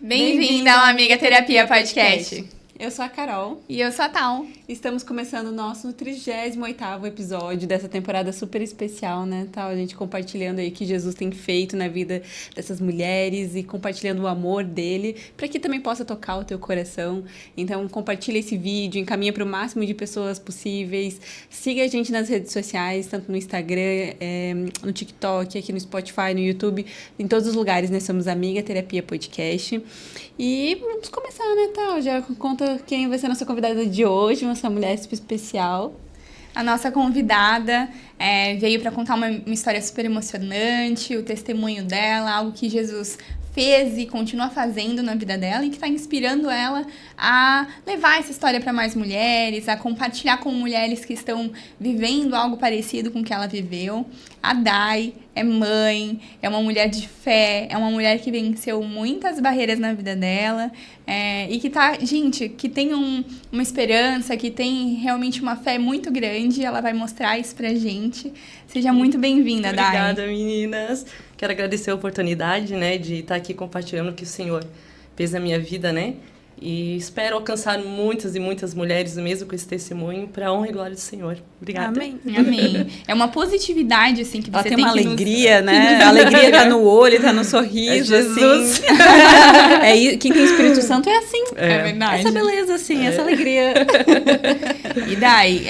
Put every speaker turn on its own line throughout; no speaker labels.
Bem-vinda ao Amiga Terapia Podcast.
Eu sou a Carol.
E eu sou a Tal.
Estamos começando o nosso 38º episódio dessa temporada super especial, né, Tal? A gente compartilhando aí o que Jesus tem feito na vida dessas mulheres e compartilhando o amor dele, para que também possa tocar o teu coração. Então, compartilha esse vídeo, encaminha para o máximo de pessoas possíveis. Siga a gente nas redes sociais, tanto no Instagram, no TikTok, aqui no Spotify, no YouTube, em todos os lugares, né? Somos Amiga Terapia Podcast. E vamos começar, né, Tal? Já conta quem vai ser a nossa convidada de hoje, nossa mulher especial.
A nossa convidada veio para contar uma história super emocionante, o testemunho dela, algo que Jesus fez e continua fazendo na vida dela e que está inspirando ela a levar essa história para mais mulheres, a compartilhar com mulheres que estão vivendo algo parecido com o que ela viveu. A Dai é mãe, é uma mulher de fé, é uma mulher que venceu muitas barreiras na vida dela e que tá, gente, que tem uma esperança, que tem realmente uma fé muito grande. Ela vai mostrar isso pra gente. Seja muito bem-vinda, Dai.
Obrigada, meninas. Quero agradecer a oportunidade, né, de estar aqui compartilhando o que o Senhor fez na minha vida, né? E espero alcançar muitas e muitas mulheres, mesmo com esse testemunho, para a honra e glória do Senhor. Obrigada.
Amém. Amém. É uma positividade, assim, que
ela
você
tem
tem
uma
que
alegria, né? A alegria tá no olho, tá no sorriso,
Jesus.
assim. Quem tem Espírito Santo é assim.
É verdade.
Essa beleza, assim, essa alegria.
E Dai,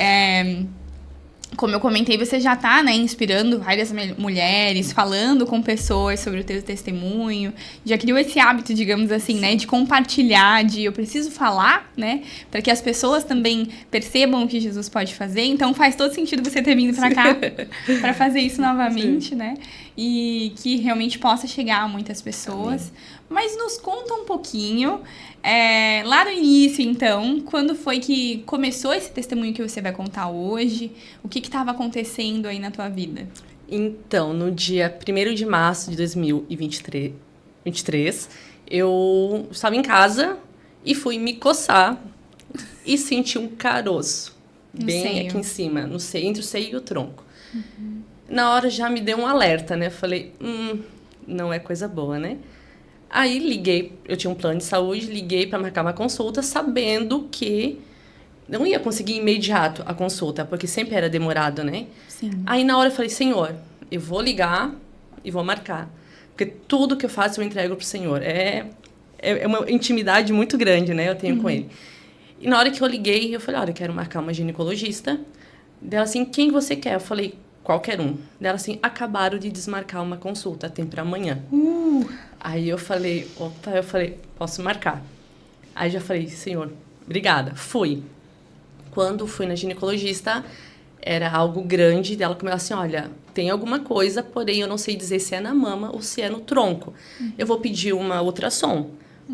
como eu comentei, você já tá, né, inspirando várias mulheres, falando com pessoas sobre o teu testemunho, já criou esse hábito, digamos assim, né, de compartilhar, de eu preciso falar, né, para que as pessoas também percebam o que Jesus pode fazer. Então faz todo sentido você ter vindo para cá para fazer isso novamente, né, e que realmente possa chegar a muitas pessoas. Amém. Mas nos conta um pouquinho, lá no início, então, quando foi que começou esse testemunho que você vai contar hoje? O que estava acontecendo aí na tua vida?
Então, no dia 1º de março de 2023, eu estava em casa e fui me coçar e senti um caroço bem aqui em cima, no seio, entre o seio e o tronco. Uhum. Na hora já me deu um alerta, né? Falei, não é coisa boa, né? Aí liguei, eu tinha um plano de saúde, liguei para marcar uma consulta, sabendo que não ia conseguir imediato a consulta, porque sempre era demorado, né?
Sim.
Aí na hora eu falei, Senhor, eu vou ligar e vou marcar. Porque tudo que eu faço eu entrego pro Senhor. É uma intimidade muito grande, né? Eu tenho com Ele. E na hora que eu liguei, eu falei, olha, eu quero marcar uma ginecologista. Dela assim, quem você quer? Eu falei, qualquer um. Dela assim, acabaram de desmarcar uma consulta, tem para amanhã. Aí eu falei, posso marcar? Aí já falei, Senhor, obrigada. Fui. Quando fui na ginecologista, era algo grande. Dela começou assim, olha, tem alguma coisa, porém eu não sei dizer se é na mama ou se é no tronco. Eu vou pedir uma ultrassom.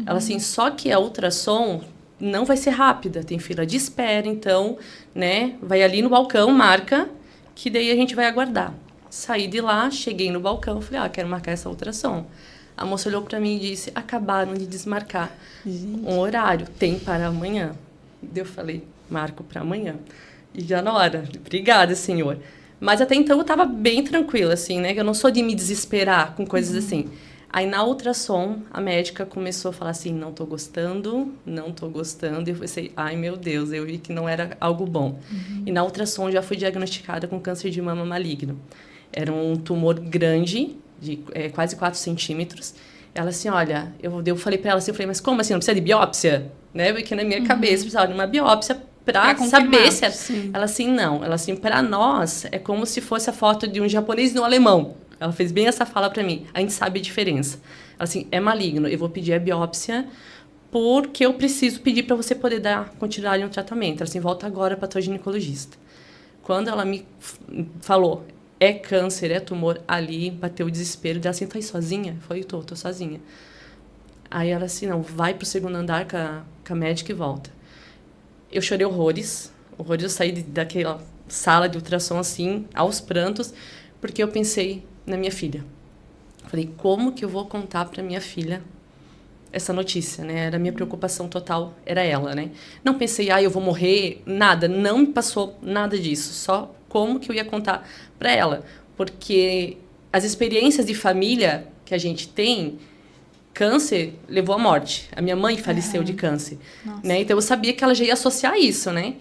Ela assim, só que a ultrassom não vai ser rápida, tem fila de espera, então, né, vai ali no balcão, marca, que daí a gente vai aguardar. Saí de lá, cheguei no balcão, falei, quero marcar essa ultrassom. A moça olhou para mim e disse, acabaram de desmarcar um horário, tem para amanhã. Eu falei, marco para amanhã. E já na hora, obrigada, Senhor. Mas até então eu estava bem tranquila, assim, né? Eu não sou de me desesperar com coisas assim. Aí na ultrassom, a médica começou a falar assim, não tô gostando. E eu pensei, ai meu Deus, eu vi que não era algo bom. E na ultrassom já fui diagnosticada com câncer de mama maligno. Era um tumor grande, de quase 4 centímetros. Ela assim, olha, eu falei para ela assim, mas como assim, não precisa de biópsia? Né? Porque na minha cabeça precisava de uma biópsia para saber se era... Ela assim, não. Ela assim, para nós, é como se fosse a foto de um japonês e de um alemão. Ela fez bem essa fala para mim. A gente sabe a diferença. Ela assim, é maligno, eu vou pedir a biópsia porque eu preciso pedir para você poder dar continuidade no tratamento. Ela assim, volta agora para tua ginecologista. Quando ela me falou, é câncer, é tumor, ali bateu o desespero dela assim, tá aí sozinha? Eu falei, tô sozinha. Aí ela assim, não, vai pro 2º andar com a médica e volta. Eu chorei horrores, eu saí daquela sala de ultrassom assim, aos prantos, porque eu pensei na minha filha. Falei, como que eu vou contar para minha filha essa notícia, né? Era a minha preocupação total, era ela, né? Não pensei, eu vou morrer, nada, não me passou nada disso, só como que eu ia contar para ela, porque as experiências de família que a gente tem câncer levou à morte. A minha mãe faleceu de câncer, né? Então, eu sabia que ela já ia associar isso, né?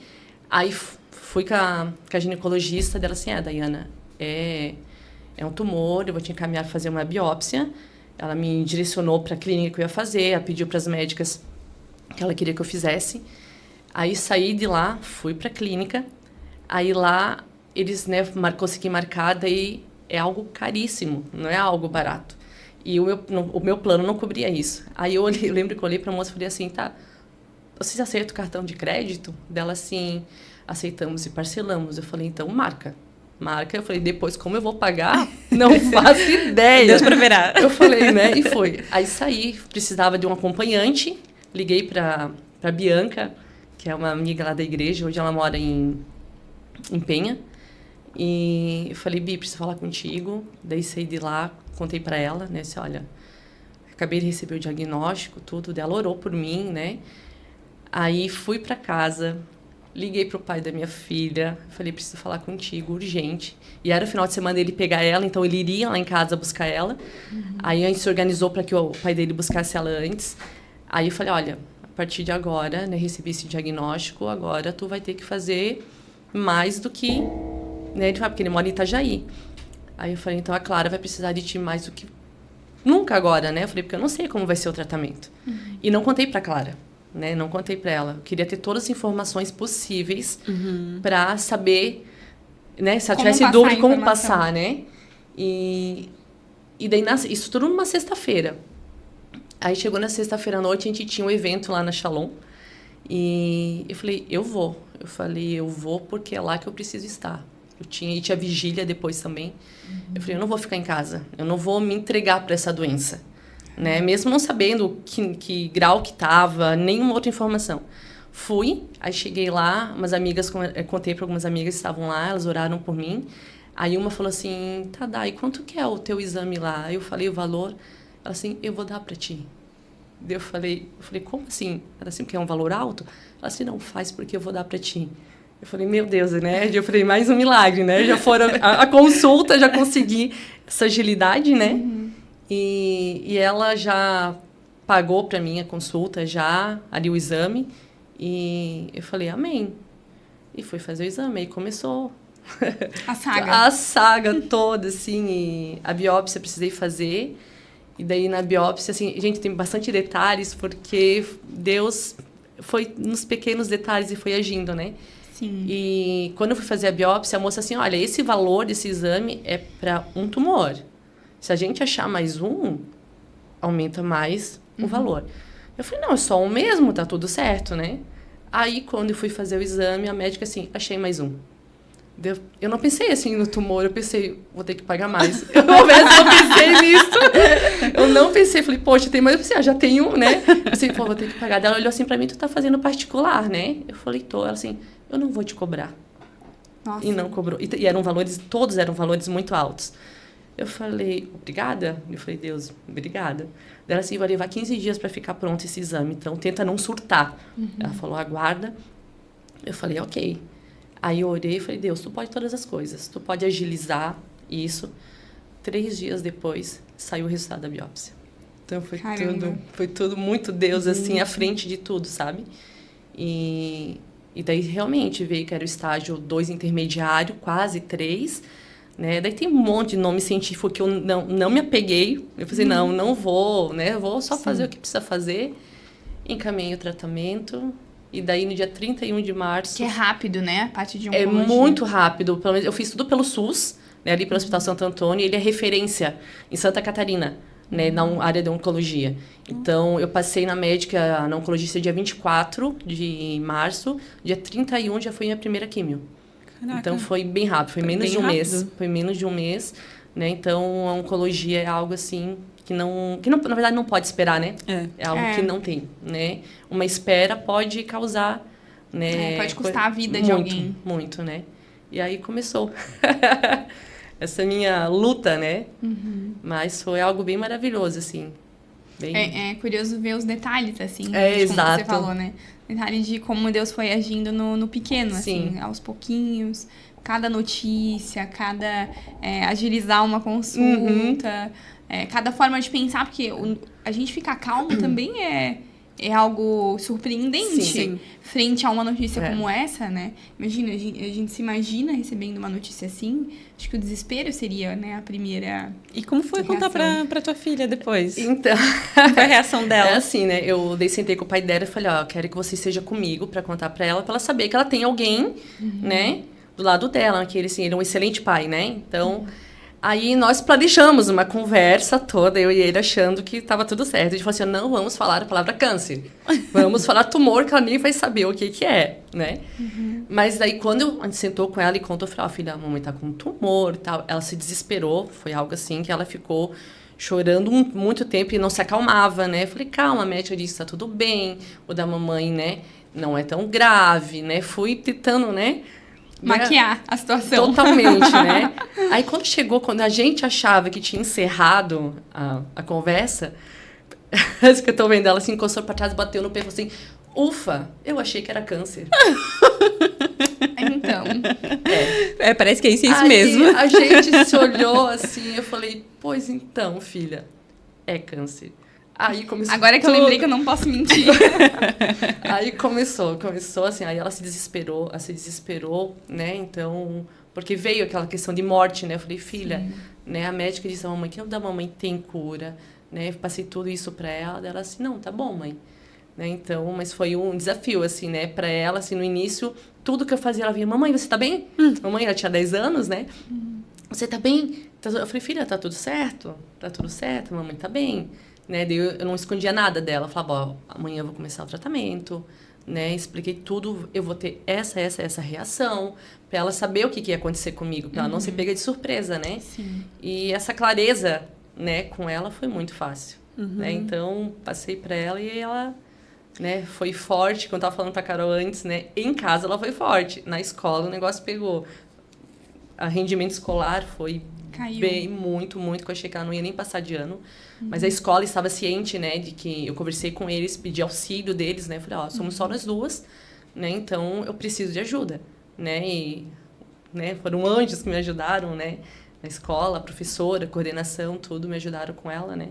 Aí, fui com a ginecologista dela assim, Daiana, é um tumor, eu vou te encaminhar para fazer uma biópsia. Ela me direcionou para a clínica que eu ia fazer, ela pediu para as médicas que ela queria que eu fizesse. Aí, saí de lá, fui para a clínica. Aí, lá, eles, né, consegui marcar, daí é algo caríssimo, não é algo barato. E o meu plano não cobria isso. Aí, eu lembro que eu olhei para a moça e falei assim, tá, vocês aceitam o cartão de crédito? Dela assim, aceitamos e parcelamos. Eu falei, então marca. Eu falei, depois como eu vou pagar? Não faço ideia.
Deus proverá.
Eu falei, né? E foi. Aí saí, precisava de um acompanhante. Liguei pra Bianca, que é uma amiga lá da igreja. Hoje ela mora em Penha. E eu falei, Bi, preciso falar contigo. Daí saí de lá, contei pra ela, né? Disse, olha, acabei de receber o diagnóstico, tudo. Ela orou por mim, né? Aí fui pra casa, liguei pro pai da minha filha, falei, preciso falar contigo, urgente. E era o final de semana dele pegar ela, então ele iria lá em casa buscar ela. Aí a gente se organizou para que o pai dele buscasse ela antes. Aí eu falei, olha, a partir de agora, né, recebi esse diagnóstico, agora tu vai ter que fazer mais do que... Né, ele fala, porque ele mora em Itajaí. Aí eu falei, então a Clara vai precisar de ti mais do que nunca agora, né? Eu falei, porque eu não sei como vai ser o tratamento. E não contei pra Clara. Né? Não contei para ela. Eu queria ter todas as informações possíveis para saber, né? Se ela tivesse dúvida, como passar, né? E daí, isso tudo numa sexta-feira. Aí, chegou na sexta-feira à noite, a gente tinha um evento lá na Shalom. E eu falei, eu vou. Eu falei, eu vou porque é lá que eu preciso estar. E tinha vigília depois também. Eu falei, eu não vou ficar em casa. Eu não vou me entregar para essa doença. Né? Mesmo não sabendo que grau que estava, nenhuma outra informação. Fui, aí cheguei lá, umas amigas, contei para algumas amigas que estavam lá, elas oraram por mim. Aí uma falou assim, tá, Dai, quanto que é o teu exame lá? Aí eu falei o valor, ela assim, eu vou dar para ti. Eu falei, como assim? Ela assim, porque é um valor alto? Ela assim, não, faz porque eu vou dar para ti. Eu falei, meu Deus, né? Eu falei, mais um milagre, né? Já foram a consulta, já consegui essa agilidade, né? E ela já pagou para mim a consulta, já ali o exame. E eu falei, amém. E fui fazer o exame. E começou
a saga.
A saga toda, assim. E a biópsia precisei fazer. E daí na biópsia, assim, gente, tem bastante detalhes, porque Deus foi nos pequenos detalhes e foi agindo, né?
Sim.
E quando eu fui fazer a biópsia, a moça assim, olha, esse valor desse exame é para um tumor. Se a gente achar mais um, aumenta mais o valor. Eu falei, não, é só um mesmo, tá tudo certo, né? Aí, quando eu fui fazer o exame, a médica, assim, achei mais um. Eu não pensei, assim, no tumor, eu pensei, vou ter que pagar mais. Eu não pensei nisso. Eu não pensei, falei, poxa, tem mais. Eu pensei, já tem um, né? Eu pensei, pô, vou ter que pagar. Ela olhou assim pra mim, tu tá fazendo particular, né? Eu falei, tô. Ela assim, eu não vou te cobrar.
Nossa.
E não cobrou. E eram valores, todos eram valores muito altos. Eu falei, obrigada? Eu falei, Deus, obrigada. Ela assim, vai levar 15 dias para ficar pronto esse exame, então tenta não surtar. Ela falou, aguarda. Eu falei, ok. Aí eu orei e falei, Deus, tu pode todas as coisas, tu pode agilizar isso. 3 dias depois, saiu o resultado da biópsia. Então foi tudo muito Deus, assim, à frente de tudo, sabe? E daí realmente veio que era o estágio 2 intermediário, quase 3, né? Daí tem um monte de nome científico que eu não me apeguei. Eu falei, não vou, né? Vou só fazer o que precisa fazer. Encaminhei o tratamento. E daí, no dia 31 de março...
Que é rápido, né? A parte de oncologia.
É muito rápido. Pelo menos eu fiz tudo pelo SUS, né? Ali pelo Hospital Santo Antônio. Ele é referência em Santa Catarina, né? Na área de oncologia. Então, eu passei na médica, na oncologista, dia 24 de março. Dia 31 já foi a minha primeira químio. Caraca. Então, foi bem rápido. Foi menos de um mês. Foi menos de um mês, né? Então, a oncologia é algo assim... Que não, na verdade, não pode esperar, né? É algo que não tem, né? Uma espera pode causar, né?
Pode custar a vida de alguém.
Muito, né? E aí começou essa minha luta, né? Mas foi algo bem maravilhoso, assim. Bem...
É curioso ver os detalhes, assim.
Exato.
Como você falou, né? Detalhe de como Deus foi agindo no pequeno,
Sim.
assim, aos pouquinhos. Cada notícia, cada agilizar uma consulta, cada forma de pensar, porque a gente ficar calmo também é algo surpreendente
Sim.
frente a uma notícia
É.
como essa, né? Imagina, a gente se imagina recebendo uma notícia assim, acho que o desespero seria, né, a primeira...
E como foi contar pra tua filha depois?
Então,
Como foi a reação dela?
é assim, né? Eu sentei com o pai dela e falei, ó, eu quero que você esteja comigo pra contar pra ela saber que ela tem alguém, né, do lado dela, que ele, assim, ele é um excelente pai, né? Então, aí nós planejamos uma conversa toda, eu e ele achando que tava tudo certo. A gente falou assim, não vamos falar a palavra câncer. Vamos falar tumor, que ela nem vai saber o que é, né? Mas daí, quando a gente sentou com ela e contou, eu falei, ó, filha, a mamãe tá com tumor e tal. Ela se desesperou, foi algo assim que ela ficou chorando muito tempo e não se acalmava, né? Eu falei, calma, a médica disse, tá tudo bem. O da mamãe, né, não é tão grave, né? Fui tentando, né?
Maquiar a situação.
Totalmente, né? Aí quando a gente achava que tinha encerrado a conversa, que eu tô vendo ela assim, encostou pra trás, bateu no peito e falou assim, ufa, eu achei que era câncer.
Então,
Parece que é isso
Aí
mesmo.
a gente se olhou assim, eu falei, pois então, filha, é câncer. Aí começou
agora que eu lembrei que eu não posso mentir.
Aí começou assim, aí ela se desesperou, né? Então, porque veio aquela questão de morte, né? Eu falei, filha, né? A médica disse à mamãe que o da mamãe tem cura, né? Eu passei tudo isso pra ela, ela assim, não, tá bom, mãe. Né? Então, mas foi um desafio, assim, né? Pra ela, assim, no início, tudo que eu fazia, ela via, mamãe, você tá bem? Mamãe, ela tinha 10 anos, né? Você tá bem? Eu falei, filha, tá tudo certo? Tá tudo certo, mamãe tá bem. Né? Daí eu não escondia nada dela. Eu falava, ó, amanhã eu vou começar o tratamento, né? Expliquei tudo, eu vou ter essa reação, para ela saber o que ia acontecer comigo, para ela não ser pega de surpresa, né?
Sim.
E essa clareza, né, com ela foi muito fácil, né? Então, passei para ela e ela, né, foi forte, como eu tava falando pra Carol antes, né? Em casa ela foi forte, na escola o negócio pegou. A rendimento escolar foi
Caiu.
bem, muito, que eu achei que ela não ia nem passar de ano. Mas a escola estava ciente, né, de que eu conversei com eles, pedi auxílio deles, né? Falei, ó, somos só nós duas, né? Então, eu preciso de ajuda, né? E, né, foram anjos que me ajudaram, né? Na escola, a professora, a coordenação, tudo me ajudaram com ela, né?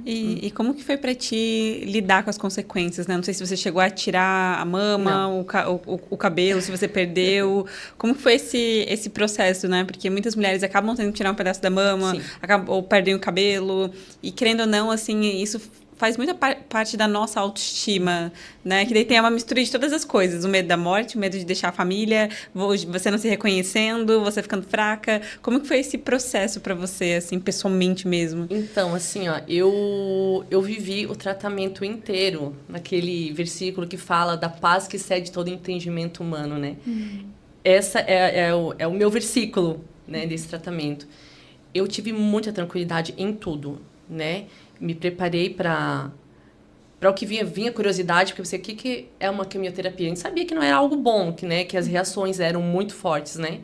E como que foi pra ti lidar com as consequências, né? Não sei se você chegou a tirar a mama, o cabelo, se você perdeu. Como que foi esse processo, né? Porque muitas mulheres acabam tendo que tirar um pedaço da mama,
Sim.
ou perdem o cabelo. E querendo ou não, assim, isso faz muita parte da nossa autoestima, né? Que daí tem uma mistura de todas as coisas. O medo da morte, o medo de deixar a família, você não se reconhecendo, você ficando fraca. Como que foi esse processo pra você, assim, pessoalmente mesmo?
Então, assim, ó, eu vivi o tratamento inteiro naquele versículo que fala da paz que excede todo entendimento humano, né? Essa é o meu versículo, né, desse tratamento. Eu tive muita tranquilidade em tudo, né? Me preparei para o que vinha curiosidade, porque eu pensei, o que é uma quimioterapia? A gente sabia que não era algo bom, que as reações eram muito fortes, né?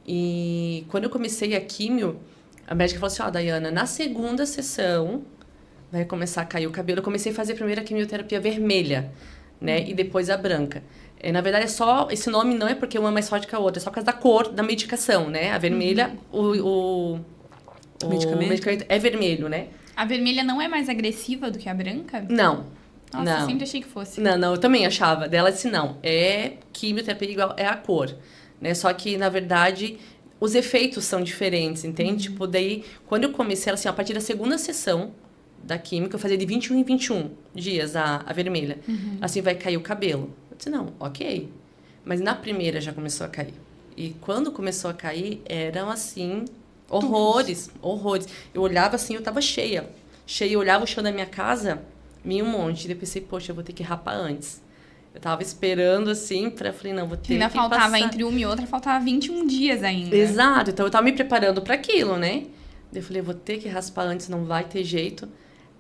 E quando eu comecei a quimio, a médica falou assim, ó, Dayana, na segunda sessão vai começar a cair o cabelo. Eu comecei a fazer primeiro a quimioterapia vermelha, né? E depois a branca. Na verdade, é só... Esse nome não é porque uma é mais forte que a outra, é só por causa da cor da medicação, né? A vermelha, o medicamento é vermelho, né?
A vermelha não é mais agressiva do que a branca?
Não.
Nossa,
não.
eu sempre achei que fosse.
Não, eu também achava. Dela disse, não, é quimioterapia igual, é a cor. Né? Só que, na verdade, os efeitos são diferentes, entende? Tipo, daí, quando eu comecei, assim, a partir da segunda sessão da química, eu fazia de 21 em 21 dias a vermelha. Assim, vai cair o cabelo. Eu disse, não, ok. Mas na primeira já começou a cair. E quando começou a cair, eram, assim... Horrores. Eu olhava assim, eu tava cheia. Eu olhava o chão da minha casa, vinha um monte. E eu pensei, poxa, eu vou ter que rapar antes. Eu tava esperando, assim, falei, não, vou ter
ainda
que
faltava,
passar.
entre uma e outra, faltava 21 dias ainda.
Exato, então eu tava me preparando para aquilo, né? Eu falei, vou ter que raspar antes, não vai ter jeito.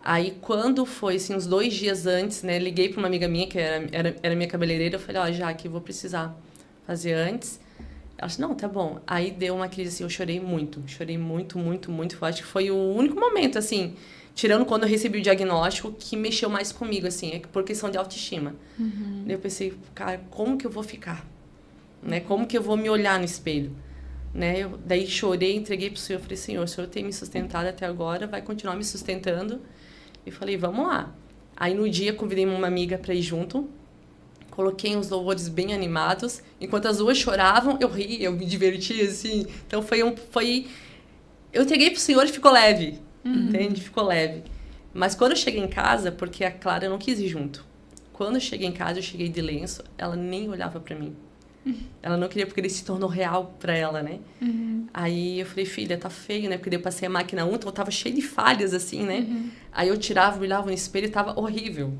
Aí, quando foi, assim, uns 2 dias antes, né, liguei para uma amiga minha, que era minha cabeleireira, eu falei, ó, Jaque, eu vou precisar fazer antes. Ela disse, não, tá bom. Aí deu uma crise, assim, eu chorei muito, muito, muito. Eu acho que foi o único momento, assim, tirando quando eu recebi o diagnóstico, que mexeu mais comigo, assim, é por questão de autoestima. Daí eu pensei, cara, como que eu vou ficar? Né? Como que eu vou me olhar no espelho? Né? Daí chorei, entreguei pro Senhor, falei, Senhor, o Senhor tem me sustentado até agora, vai continuar me sustentando. E falei, vamos lá. Aí no dia convidei uma amiga para ir junto, coloquei uns louvores bem animados, enquanto as duas choravam, eu ri, eu me diverti, assim. Então eu entreguei pro Senhor e ficou leve, entende? Ficou leve. Mas quando eu cheguei em casa, porque a Clara não quis ir junto, quando eu cheguei em casa, eu cheguei de lenço, ela nem olhava para mim. Ela não queria porque ele se tornou real pra ela, né? Aí eu falei, filha, tá feio, né? Porque daí eu passei a máquina então eu tava cheio de falhas, assim, né? Aí eu tirava, olhava no espelho e tava horrível.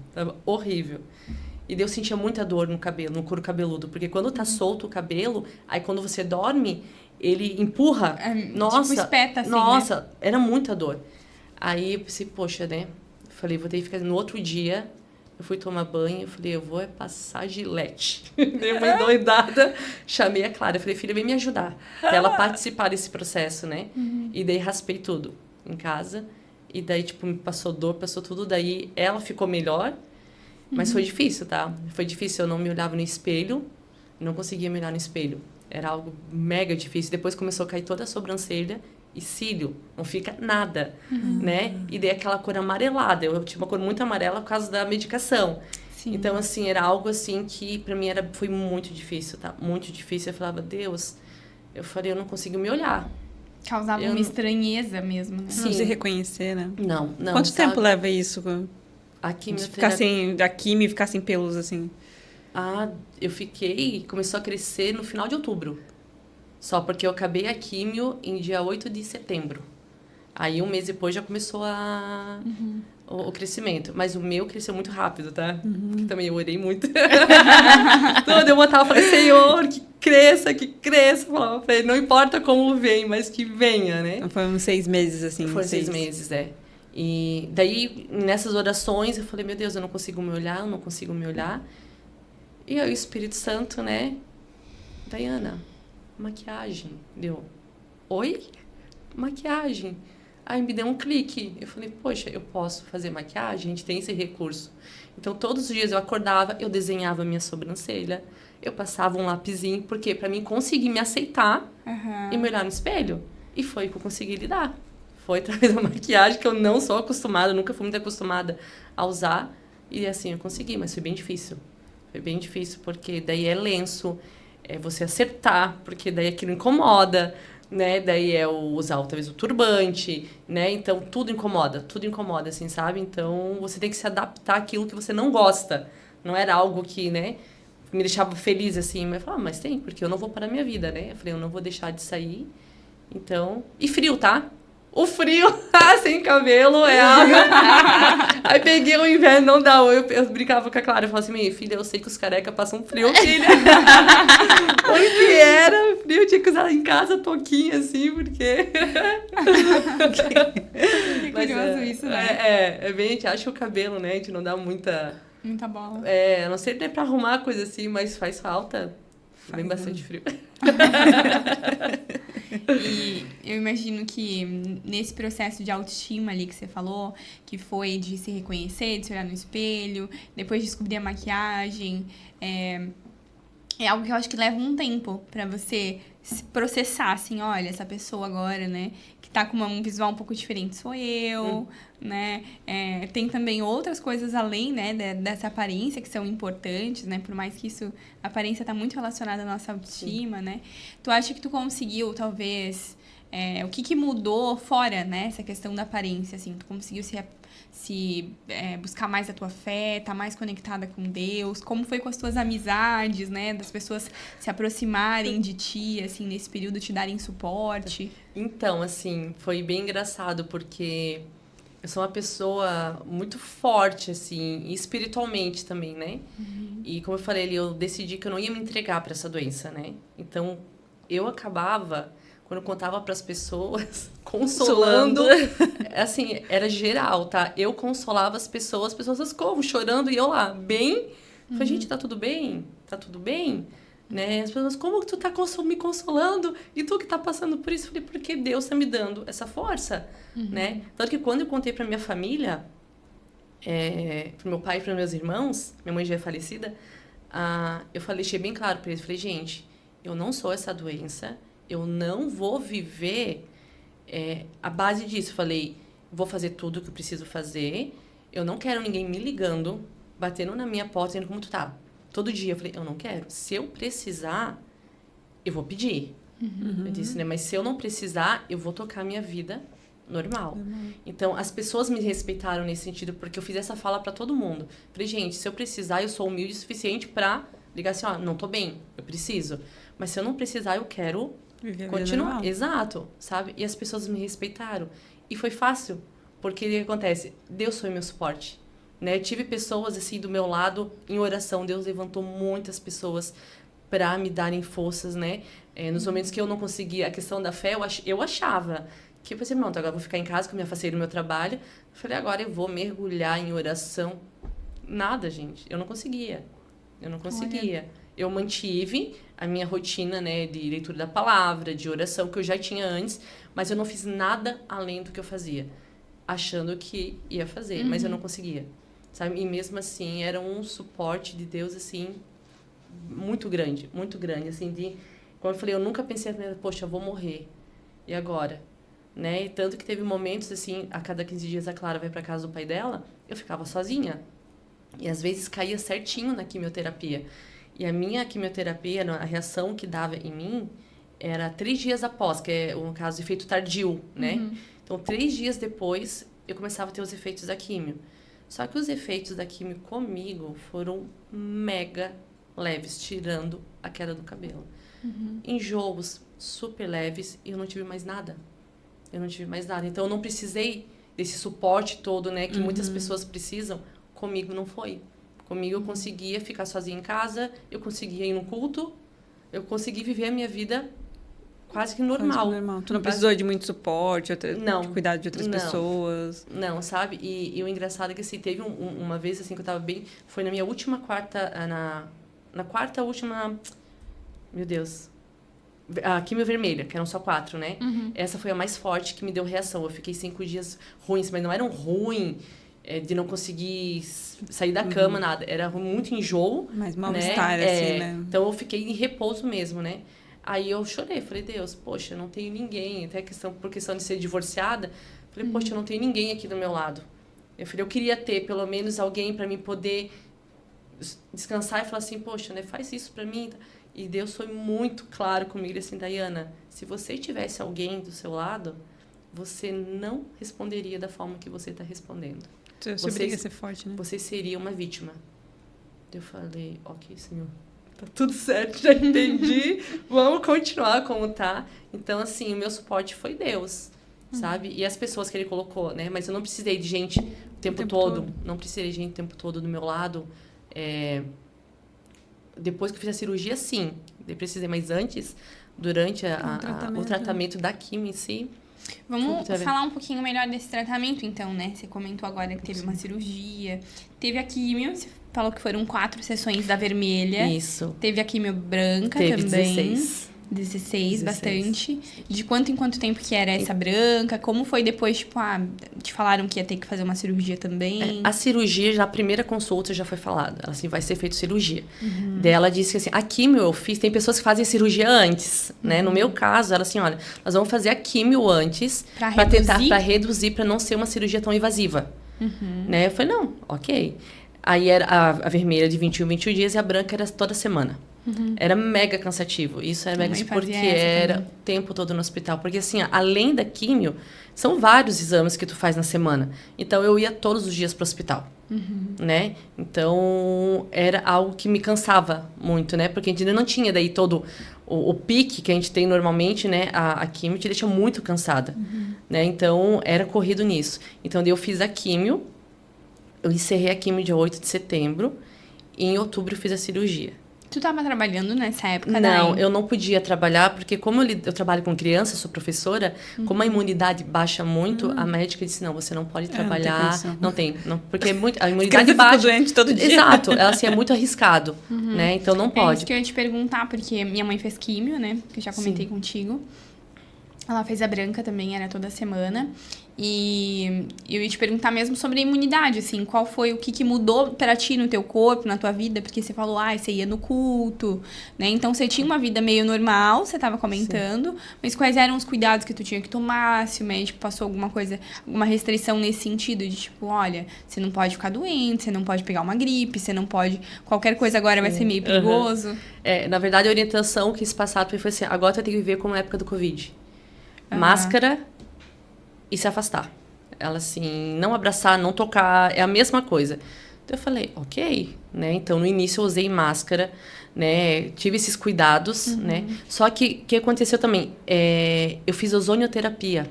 E daí eu sentia muita dor no cabelo, no couro cabeludo. Porque quando tá solto o cabelo, aí quando você dorme, ele empurra. Nossa,
tipo espeta, assim,
nossa,
né?
era muita dor. Aí eu pensei, poxa, né? Falei, vou ter que ficar... No outro dia... Eu fui tomar banho, eu falei, eu vou passar Gillette. Dei uma endoidada, chamei a Clara. Eu falei, filha, vem me ajudar. Pra ela participar desse processo, né? E daí raspei tudo em casa. E daí, tipo, me passou dor, passou tudo. Daí ela ficou melhor. Mas foi difícil, tá? Foi difícil, eu não me olhava no espelho. Não conseguia me olhar no espelho. Era algo mega difícil. Depois começou a cair toda a sobrancelha. E cílio, não fica nada, né? E daí aquela cor amarelada. Eu tinha uma cor muito amarela por causa da medicação.
Sim.
Então, assim, era algo assim que pra mim foi muito difícil, tá? Muito difícil. Eu falava, Deus, eu falei, eu não consigo me olhar.
Causava uma estranheza mesmo, né?
Não se reconhecer, né?
Não.
Quanto
sabe?
tempo leva isso?
A quimioterapia...
Ficar sem pelos, assim?
Eu fiquei... Começou a crescer no final de outubro. Só porque eu acabei a químio em dia 8 de setembro. Aí, um mês depois, já começou o crescimento. Mas o meu cresceu muito rápido, tá? Porque também eu orei muito. Então, eu botava e falei, Senhor, que cresça. Eu falava pra ele, não importa como vem, mas que venha, né?
Foi uns 6 meses, assim.
Foi 6 meses, é. E daí, nessas orações, eu falei, meu Deus, eu não consigo me olhar. E aí, o Espírito Santo, né? Daiana... maquiagem. Deu, oi? Maquiagem. Aí me deu um clique. Eu falei, poxa, eu posso fazer maquiagem? A gente tem esse recurso. Então, todos os dias eu acordava, eu desenhava minha sobrancelha, eu passava um lapisinho, porque para mim conseguir me aceitar e me olhar no espelho. E foi o que eu consegui lidar. Foi através da maquiagem, que eu não sou acostumada, nunca fui muito acostumada a usar. E assim, eu consegui, mas foi bem difícil. Foi bem difícil, porque daí é lenço, é você acertar, porque daí aquilo incomoda, né? Daí é usar talvez o turbante, né? Então tudo incomoda, assim, sabe? Então você tem que se adaptar àquilo que você não gosta. Não era algo que, né, me deixava feliz, assim. Mas eu falava, mas tem, porque eu não vou parar minha vida, né? Eu falei, eu não vou deixar de sair. Então... E frio, tá? O frio, sem cabelo, é algo... Aí peguei o inverno, não dá. Eu brincava com a Clara, eu falava assim, minha filha, eu sei que os careca passam frio, filha. Porque era frio, eu tinha que usar em casa touquinha, assim, porque...
Que curioso isso, né?
É bem, a gente acha o cabelo, né? A gente não dá muita
bola.
A não ser pra arrumar coisa assim, mas faz falta. Vem bastante frio.
E eu imagino que nesse processo de autoestima ali que você falou, que foi de se reconhecer, de se olhar no espelho, depois de descobrir a maquiagem, é algo que eu acho que leva um tempo pra você se processar, assim, olha, essa pessoa agora, né, que tá com um visual um pouco diferente sou eu, né, tem também outras coisas além, né, dessa aparência que são importantes, né, por mais que isso, a aparência tá muito relacionada à nossa autoestima, né, tu acha que tu conseguiu, talvez, o que mudou fora, né, essa questão da aparência, assim, tu conseguiu buscar mais a tua fé, tá mais conectada com Deus? Como foi com as tuas amizades, né? Das pessoas se aproximarem de ti, assim, nesse período, te darem suporte?
Então, assim, foi bem engraçado, porque eu sou uma pessoa muito forte, assim, espiritualmente também, né? E como eu falei ali, eu decidi que eu não ia me entregar para essa doença, né? Então, eu acabava... Quando eu contava para as pessoas, consolando, assim, era geral, tá? Eu consolava as pessoas como? Chorando, e eu lá, bem? Falei, gente, tá tudo bem? Tá tudo bem? Né? As pessoas, como que tu tá me consolando? E tu que tá passando por isso? Eu falei, porque Deus tá me dando essa força, né? Tanto que quando eu contei pra minha família, pro meu pai e pros meus irmãos, minha mãe já é falecida, eu falei, deixei bem claro pra eles, falei, gente, eu não sou essa doença, eu não vou viver a base disso. Eu falei, vou fazer tudo o que eu preciso fazer, eu não quero ninguém me ligando, batendo na minha porta, dizendo como tu tá. Todo dia eu falei, eu não quero. Se eu precisar, eu vou pedir. Eu disse, né? Mas se eu não precisar, eu vou tocar a minha vida normal. Então, as pessoas me respeitaram nesse sentido, porque eu fiz essa fala pra todo mundo. Falei, gente, se eu precisar, eu sou humilde o suficiente pra ligar assim, ó, não tô bem, eu preciso. Mas se eu não precisar, eu quero continuar. Exato, sabe? E as pessoas me respeitaram. E foi fácil, porque o que acontece? Deus foi meu suporte. Né? Eu tive pessoas assim do meu lado em oração. Deus levantou muitas pessoas para me darem forças, né? Nos momentos que eu não conseguia, a questão da fé, eu achava que eu pensei, não, agora eu vou ficar em casa, que eu me afastei do meu trabalho. Eu falei, agora eu vou mergulhar em oração. Nada, gente. Eu não conseguia. Olha. Eu mantive a minha rotina, né, de leitura da palavra, de oração, que eu já tinha antes, mas eu não fiz nada além do que eu fazia, achando que ia fazer, mas eu não conseguia. Sabe? E mesmo assim, era um suporte de Deus, assim, muito grande, assim, como eu falei, eu nunca pensei, poxa, eu vou morrer, e agora? Né? E tanto que teve momentos, assim, a cada 15 dias a Clara vai pra casa do pai dela, eu ficava sozinha, e às vezes caía certinho na quimioterapia, e a minha quimioterapia, a reação que dava em mim, era 3 dias após, que é um caso de efeito tardio, né? Então, 3 dias depois, eu começava a ter os efeitos da quimio. Só que os efeitos da quimio comigo foram mega leves, tirando a queda do cabelo. Enjoos super leves e eu não tive mais nada. Então, eu não precisei desse suporte todo, né? Que muitas pessoas precisam. Comigo não foi. Comigo eu conseguia ficar sozinha em casa, eu conseguia ir no culto, eu consegui viver a minha vida quase que normal.
Tu não precisou de muito suporte, de cuidar de outras pessoas?
Não, sabe? E o engraçado é que, assim, teve uma vez, assim, que eu tava bem... Foi na minha última quarta... Na quarta última... Meu Deus. A quimio vermelha, que eram só 4, né? Essa foi a mais forte que me deu reação. Eu fiquei 5 dias ruins, mas não eram ruim de não conseguir sair da cama, nada. Era muito enjoo.
Mais mal-estar, assim, né?
Então, eu fiquei em repouso mesmo, né? Aí eu chorei, falei, Deus, poxa, eu não tenho ninguém, até por questão de ser divorciada, falei, poxa, eu não tenho ninguém aqui do meu lado. Eu falei, eu queria ter pelo menos alguém para mim poder descansar e falar assim, poxa, né, faz isso para mim. E Deus foi muito claro comigo, assim, Dayana, se você tivesse alguém do seu lado, você não responderia da forma que você está respondendo.
Você obriga a ser forte, né?
Você seria uma vítima. Eu falei, ok, Senhor. Tá tudo certo, já entendi. Vamos continuar como tá. Então, assim, o meu suporte foi Deus, sabe? E as pessoas que ele colocou, né? Mas eu não precisei de gente o tempo todo. Não precisei de gente o tempo todo do meu lado. Depois que eu fiz a cirurgia, sim. Eu precisei, mas antes, durante o tratamento da quimio em si...
Vamos falar um pouquinho melhor desse tratamento, então, né? Você comentou agora que teve uma cirurgia. Teve a quimio, você falou que foram 4 sessões da vermelha.
Isso.
Teve a quimio branca também. 16, bastante. De quanto em quanto tempo que era essa branca? Como foi depois, tipo, te falaram que ia ter que fazer uma cirurgia também?
A cirurgia, na primeira consulta, já foi falado. Ela, assim, vai ser feita cirurgia. Daí ela disse que, assim, a quimio eu fiz, tem pessoas que fazem cirurgia antes, né? No meu caso, ela assim, olha, nós vamos fazer a quimio antes para reduzir, para não ser uma cirurgia tão invasiva. Né? Eu falei, não, ok. Aí era a vermelha de 21 dias e a branca era toda semana. Era mega cansativo. Isso era mega porque era o tempo todo no hospital. Porque, assim, além da químio, são vários exames que tu faz na semana. Então, eu ia todos os dias pro hospital. Né? Então, era algo que me cansava muito, né? Porque a gente não tinha daí todo o pique que a gente tem normalmente, né? A químio te deixa muito cansada. Né? Então, era corrido nisso. Então, daí eu fiz a químio. Eu encerrei a quimio dia 8 de setembro. E em outubro eu fiz a cirurgia.
Tu tava trabalhando nessa época,
Não,
daí?
eu não podia trabalhar, porque como eu trabalho com criança, sou professora, como a imunidade baixa muito, a médica disse, não, você não pode trabalhar.
Não tem condição.
Não, porque a
As
imunidade
crianças ficam
baixa.
doentes todo dia.
Exato, assim, é muito arriscado, né? Então não
É
pode.
isso que eu ia te perguntar, porque minha mãe fez químio, né? Que eu já comentei contigo. Ela fez a branca também, era toda semana. E eu ia te perguntar mesmo sobre a imunidade, assim, qual foi o que mudou pra ti no teu corpo, na tua vida, porque você falou, você ia no culto, né? Então você tinha uma vida meio normal, você tava comentando, mas quais eram os cuidados que tu tinha que tomar, se o médico passou alguma coisa, alguma restrição nesse sentido, de tipo, olha, você não pode ficar doente, você não pode pegar uma gripe, você não pode, qualquer coisa agora vai ser meio perigoso.
Na verdade, a orientação que se passava foi assim, agora tu vai ter que viver como na época do Covid. Máscara e se afastar. Ela assim, não abraçar, não tocar, é a mesma coisa. Então eu falei, ok, né? Então no início eu usei máscara, né? Tive esses cuidados, né? Só que o que aconteceu também? Eu fiz ozonioterapia,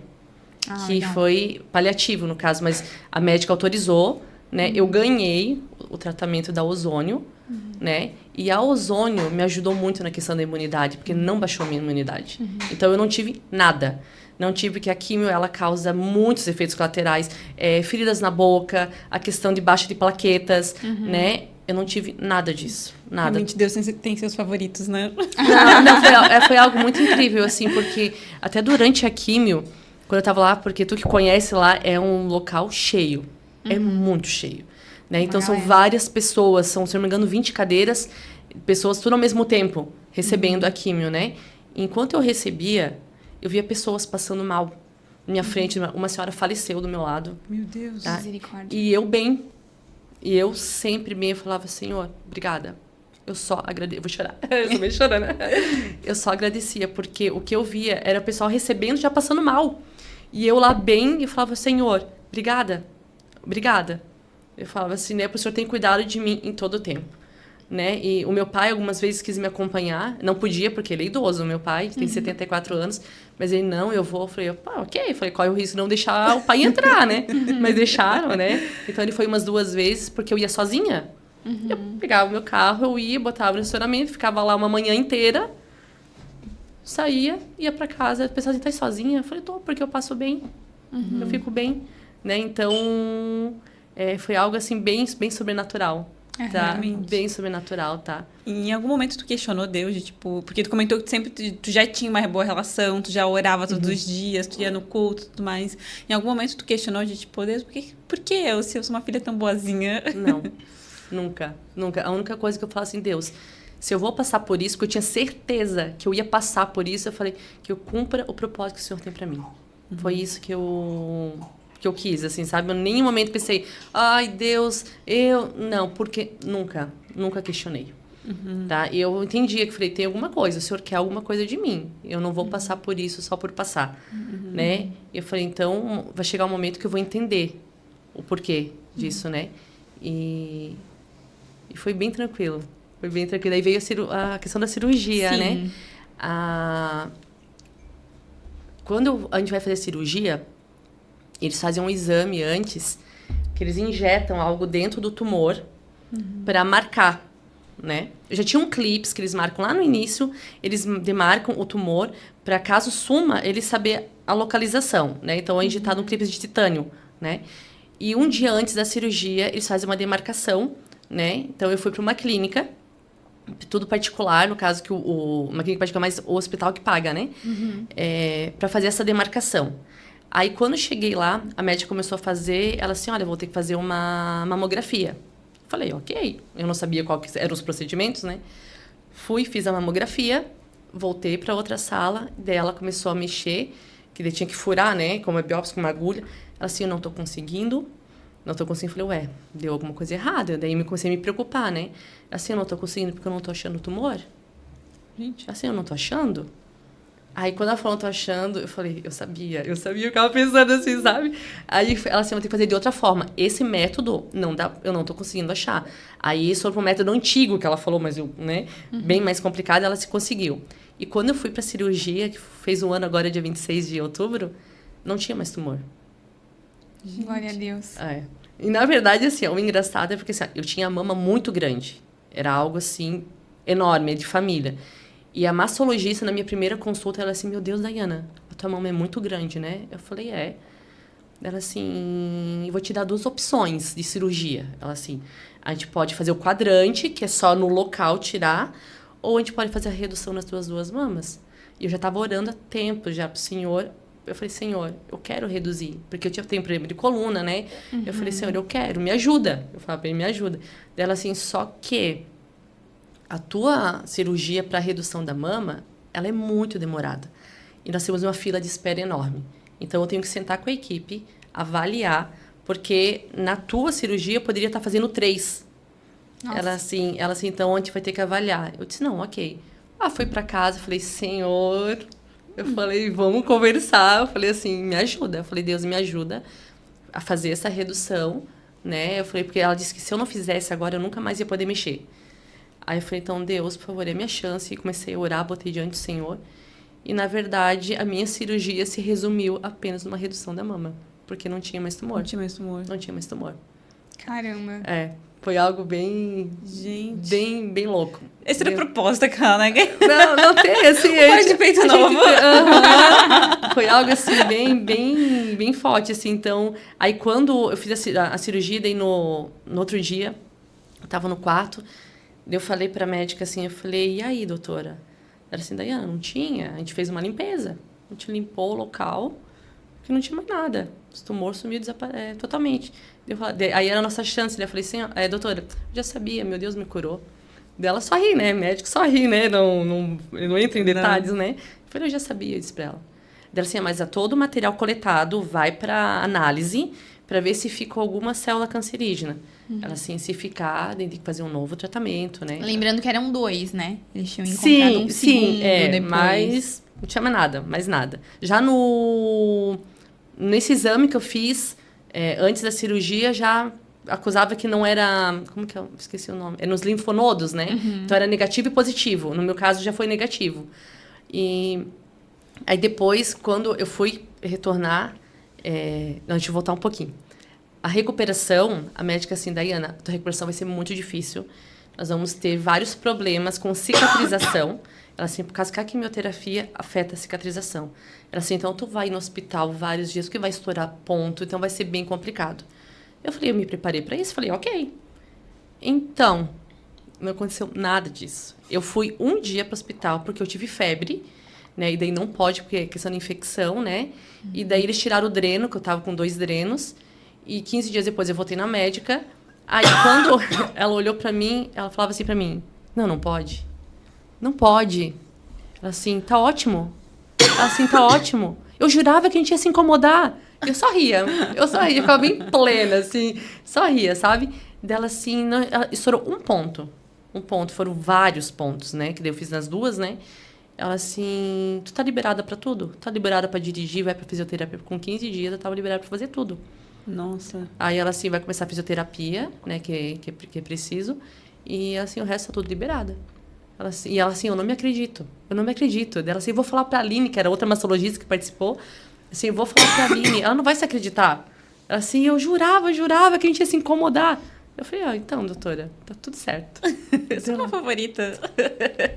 que
legal.
foi paliativo no caso, mas a médica autorizou, né? Eu ganhei o tratamento da ozônio, né? E a ozônio me ajudou muito na questão da imunidade, porque não baixou a minha imunidade. Então eu não tive nada. Não tive, que a químio, ela causa muitos efeitos colaterais, feridas na boca, a questão de baixa de plaquetas, né? Eu não tive nada disso, nada.
Realmente Deus tem seus favoritos, né?
Não, foi algo muito incrível, assim, porque até durante a químio, quando eu tava lá, porque tu que conhece lá, é um local cheio, é muito cheio, né? Então são várias pessoas, se eu não me engano, 20 cadeiras, pessoas tudo ao mesmo tempo, recebendo a químio, né? Enquanto eu recebia, eu via pessoas passando mal na minha frente. Uma senhora faleceu do meu lado.
Meu Deus.
Tá?
Misericórdia.
E eu bem. E eu sempre bem, eu falava, Senhor, obrigada. Eu só agradeço. Vou chorar. Eu sou meio chorando, né? Eu só agradecia, porque o que eu via era o pessoal recebendo, já passando mal. E eu lá bem, eu falava, Senhor, obrigada. Obrigada. Eu falava assim, né? O Senhor tem cuidado de mim em todo o tempo. Né? E o meu pai algumas vezes quis me acompanhar, não podia porque ele é idoso, o meu pai tem 74 anos, mas ele não, eu vou, eu falei, ok, eu falei, qual é o risco de não deixar o pai entrar, né? Mas deixaram, né? Então ele foi umas 2 vezes porque eu ia sozinha. Eu pegava o meu carro, eu ia, botava no estacionamento, ficava lá uma manhã inteira, saía, ia pra casa, a pessoa assim, tá sozinha? Eu falei, tô, porque eu passo bem, eu fico bem, né? Então foi algo assim bem sobrenatural. Tá, bem sobrenatural, tá?
Em algum momento tu questionou Deus, de, tipo, porque tu comentou que sempre tu já tinha uma boa relação, tu já orava todos os dias, tu ia no culto e tudo mais. Em algum momento tu questionou de, tipo, Deus, por que eu, se eu sou uma filha tão boazinha?
Não, nunca. A única coisa que eu falo assim, Deus, se eu vou passar por isso, porque eu tinha certeza que eu ia passar por isso, eu falei que eu cumpra o propósito que o Senhor tem pra mim. Foi isso que eu quis, assim, sabe? Eu em nenhum momento pensei, ai, Deus, não, porque nunca questionei, tá? E eu entendia que falei, tem alguma coisa, o Senhor quer alguma coisa de mim, eu não vou passar por isso só por passar, né? E eu falei, então, vai chegar um momento que eu vou entender o porquê disso, né? E foi bem tranquilo, Aí veio a questão da cirurgia,
Sim.
né? Quando a gente vai fazer cirurgia, eles fazem um exame antes, que eles injetam algo dentro do tumor para marcar, né? Já tinha um clips que eles marcam lá no início, eles demarcam o tumor para caso suma, eles saber a localização, né? Então é injetado um clipe de titânio, né? E um dia antes da cirurgia, eles fazem uma demarcação, né? Então eu fui para uma clínica, tudo particular, no caso que uma clínica particular, mas o hospital que paga, né? Para fazer essa demarcação. Aí, quando eu cheguei lá, a médica começou a fazer, ela assim, olha, eu vou ter que fazer uma mamografia. Falei, ok. Eu não sabia qual que eram os procedimentos, né? Fiz a mamografia, voltei para outra sala, daí ela começou a mexer, que daí tinha que furar, né? Como é biópsia, com uma agulha. Ela assim, eu não tô conseguindo. Falei, deu alguma coisa errada. Daí comecei a me preocupar, né? Assim, eu não tô conseguindo porque eu não tô achando o tumor. Gente, assim, eu não tô achando. Aí, quando ela falou, não tô achando, eu falei, eu sabia o que eu tava pensando assim, sabe? Aí, ela assim, vou ter que fazer de outra forma. Esse método, não dá, eu não tô conseguindo achar. Aí, isso foi pro método antigo que ela falou, mas eu, né, bem mais complicado, ela se conseguiu. E quando eu fui pra cirurgia, que fez 1 ano agora, dia 26 de outubro, não tinha mais tumor.
Glória a Deus.
E, na verdade, assim, o engraçado é porque assim, eu tinha a mama muito grande. Era algo, assim, enorme, é de família. E a mastologista, na minha primeira consulta, ela assim, meu Deus, Dayana, a tua mama é muito grande, né? Eu falei, é. Ela assim, eu vou te dar 2 opções de cirurgia. Ela assim, a gente pode fazer o quadrante, que é só no local tirar, ou a gente pode fazer a redução nas tuas 2 mamas. E eu já estava orando há tempo já pro Senhor. Eu falei, Senhor, eu quero reduzir. Porque eu tenho problema de coluna, né? Eu falei, Senhor, eu quero, me ajuda. Eu falei, me ajuda. Dela assim, só que a tua cirurgia para redução da mama, ela é muito demorada. E nós temos uma fila de espera enorme. Então, eu tenho que sentar com a equipe, avaliar, porque na tua cirurgia eu poderia estar fazendo 3. Ela assim, então a gente vai ter que avaliar. Eu disse, não, ok. Fui para casa, falei, Senhor, eu falei, vamos conversar. Eu falei assim, me ajuda. Eu falei, Deus, me ajuda a fazer essa redução, né? Eu falei, porque ela disse que se eu não fizesse agora, eu nunca mais ia poder mexer. Aí eu falei, então, Deus, por favor, é minha chance. E comecei a orar, botei diante do Senhor. E, na verdade, a minha cirurgia se resumiu apenas numa redução da mama. Porque não tinha mais tumor.
Não tinha mais tumor.
Não tinha mais tumor.
Caramba.
Foi algo bem...
Gente.
Bem louco.
Esse era o propósito, cara, né?
Não tem, assim...
Pai de peito novo.
Foi algo, assim, bem forte, assim. Então, aí quando eu fiz a cirurgia, daí no outro dia, eu tava no quarto, eu falei pra médica, assim, eu falei, e aí, doutora? Ela assim, Dayana, não tinha. A gente fez uma limpeza. A gente limpou o local, que não tinha mais nada. Os tumores sumiu totalmente. Aí era a nossa chance, né? Eu falei assim, doutora, eu já sabia, meu Deus me curou. Dela só ri, né? Médico só ri, né? Não entra em detalhes, né? Eu falei, eu já sabia, eu disse pra ela. Dela assim, mas todo o material coletado vai para análise para ver se ficou alguma célula cancerígena. Ela assim, se ficar, tem que fazer um novo tratamento, né?
Lembrando que eram 2, né? Eles tinham encontrado um segundo depois.
Mas não tinha mais nada. Já nesse exame que eu fiz, antes da cirurgia, já acusava que não era... Como que eu esqueci o nome? É nos linfonodos, né? Então, era negativo e positivo. No meu caso, já foi negativo. E aí, depois, quando eu fui retornar... Não, deixa eu voltar um pouquinho. A recuperação, a médica assim, Dayana, a tua recuperação vai ser muito difícil. Nós vamos ter vários problemas com cicatrização. Ela assim, por causa que a quimioterapia afeta a cicatrização. Ela assim, então tu vai no hospital vários dias, porque vai estourar ponto, então vai ser bem complicado. Eu falei, eu me preparei para isso? Falei, ok. Então, não aconteceu nada disso. Eu fui um dia para o hospital porque eu tive febre, né? E daí não pode, porque é questão de infecção, né? E daí eles tiraram o dreno, que eu tava com 2 drenos. E 15 dias depois eu voltei na médica. Aí, quando ela olhou pra mim, ela falava assim pra mim, não pode. Não pode. Ela assim, tá ótimo. Ela assim, tá ótimo. Eu jurava que a gente ia se incomodar. Eu só ria, eu ficava bem plena, assim, só ria, sabe? Dela assim, ela estourou um ponto, foram vários pontos, né? Que daí eu fiz nas 2, né? Ela assim, tu tá liberada pra tudo? Tá liberada pra dirigir, vai pra fisioterapia. Com 15 dias eu tava liberada pra fazer tudo.
Nossa.
Aí ela assim, vai começar a fisioterapia, né, que é preciso. E assim, o resto tá tudo liberada. Ela assim, eu não me acredito. Ela assim, eu vou falar pra Aline, que era outra mastologista que participou. Assim, eu vou falar pra Aline, ela não vai se acreditar. Ela assim, eu jurava que a gente ia se incomodar. Eu falei, então, doutora, tá tudo certo.
Eu sou uma favorita.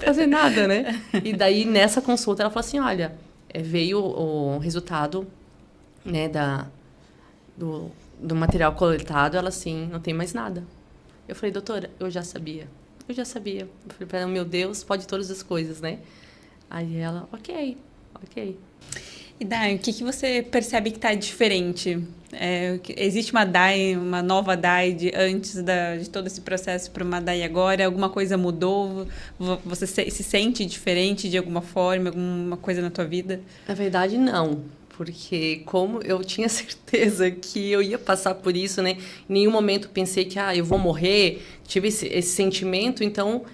Fazer nada, né? E daí, nessa consulta, ela falou assim, olha, veio o resultado, né, do material coletado, ela assim, não tem mais nada. Eu falei, doutora, eu já sabia. Eu falei pra ela, meu Deus, pode todas as coisas, né? Aí ela, ok.
E Dai, o que você percebe que está diferente? Existe uma Dai, uma nova Dai antes de todo esse processo para uma Dai agora? Alguma coisa mudou? Você se sente diferente de alguma forma? Alguma coisa na tua vida?
Na verdade, não. Porque como eu tinha certeza que eu ia passar por isso, né? Em nenhum momento pensei que, eu vou morrer. Tive esse sentimento, então...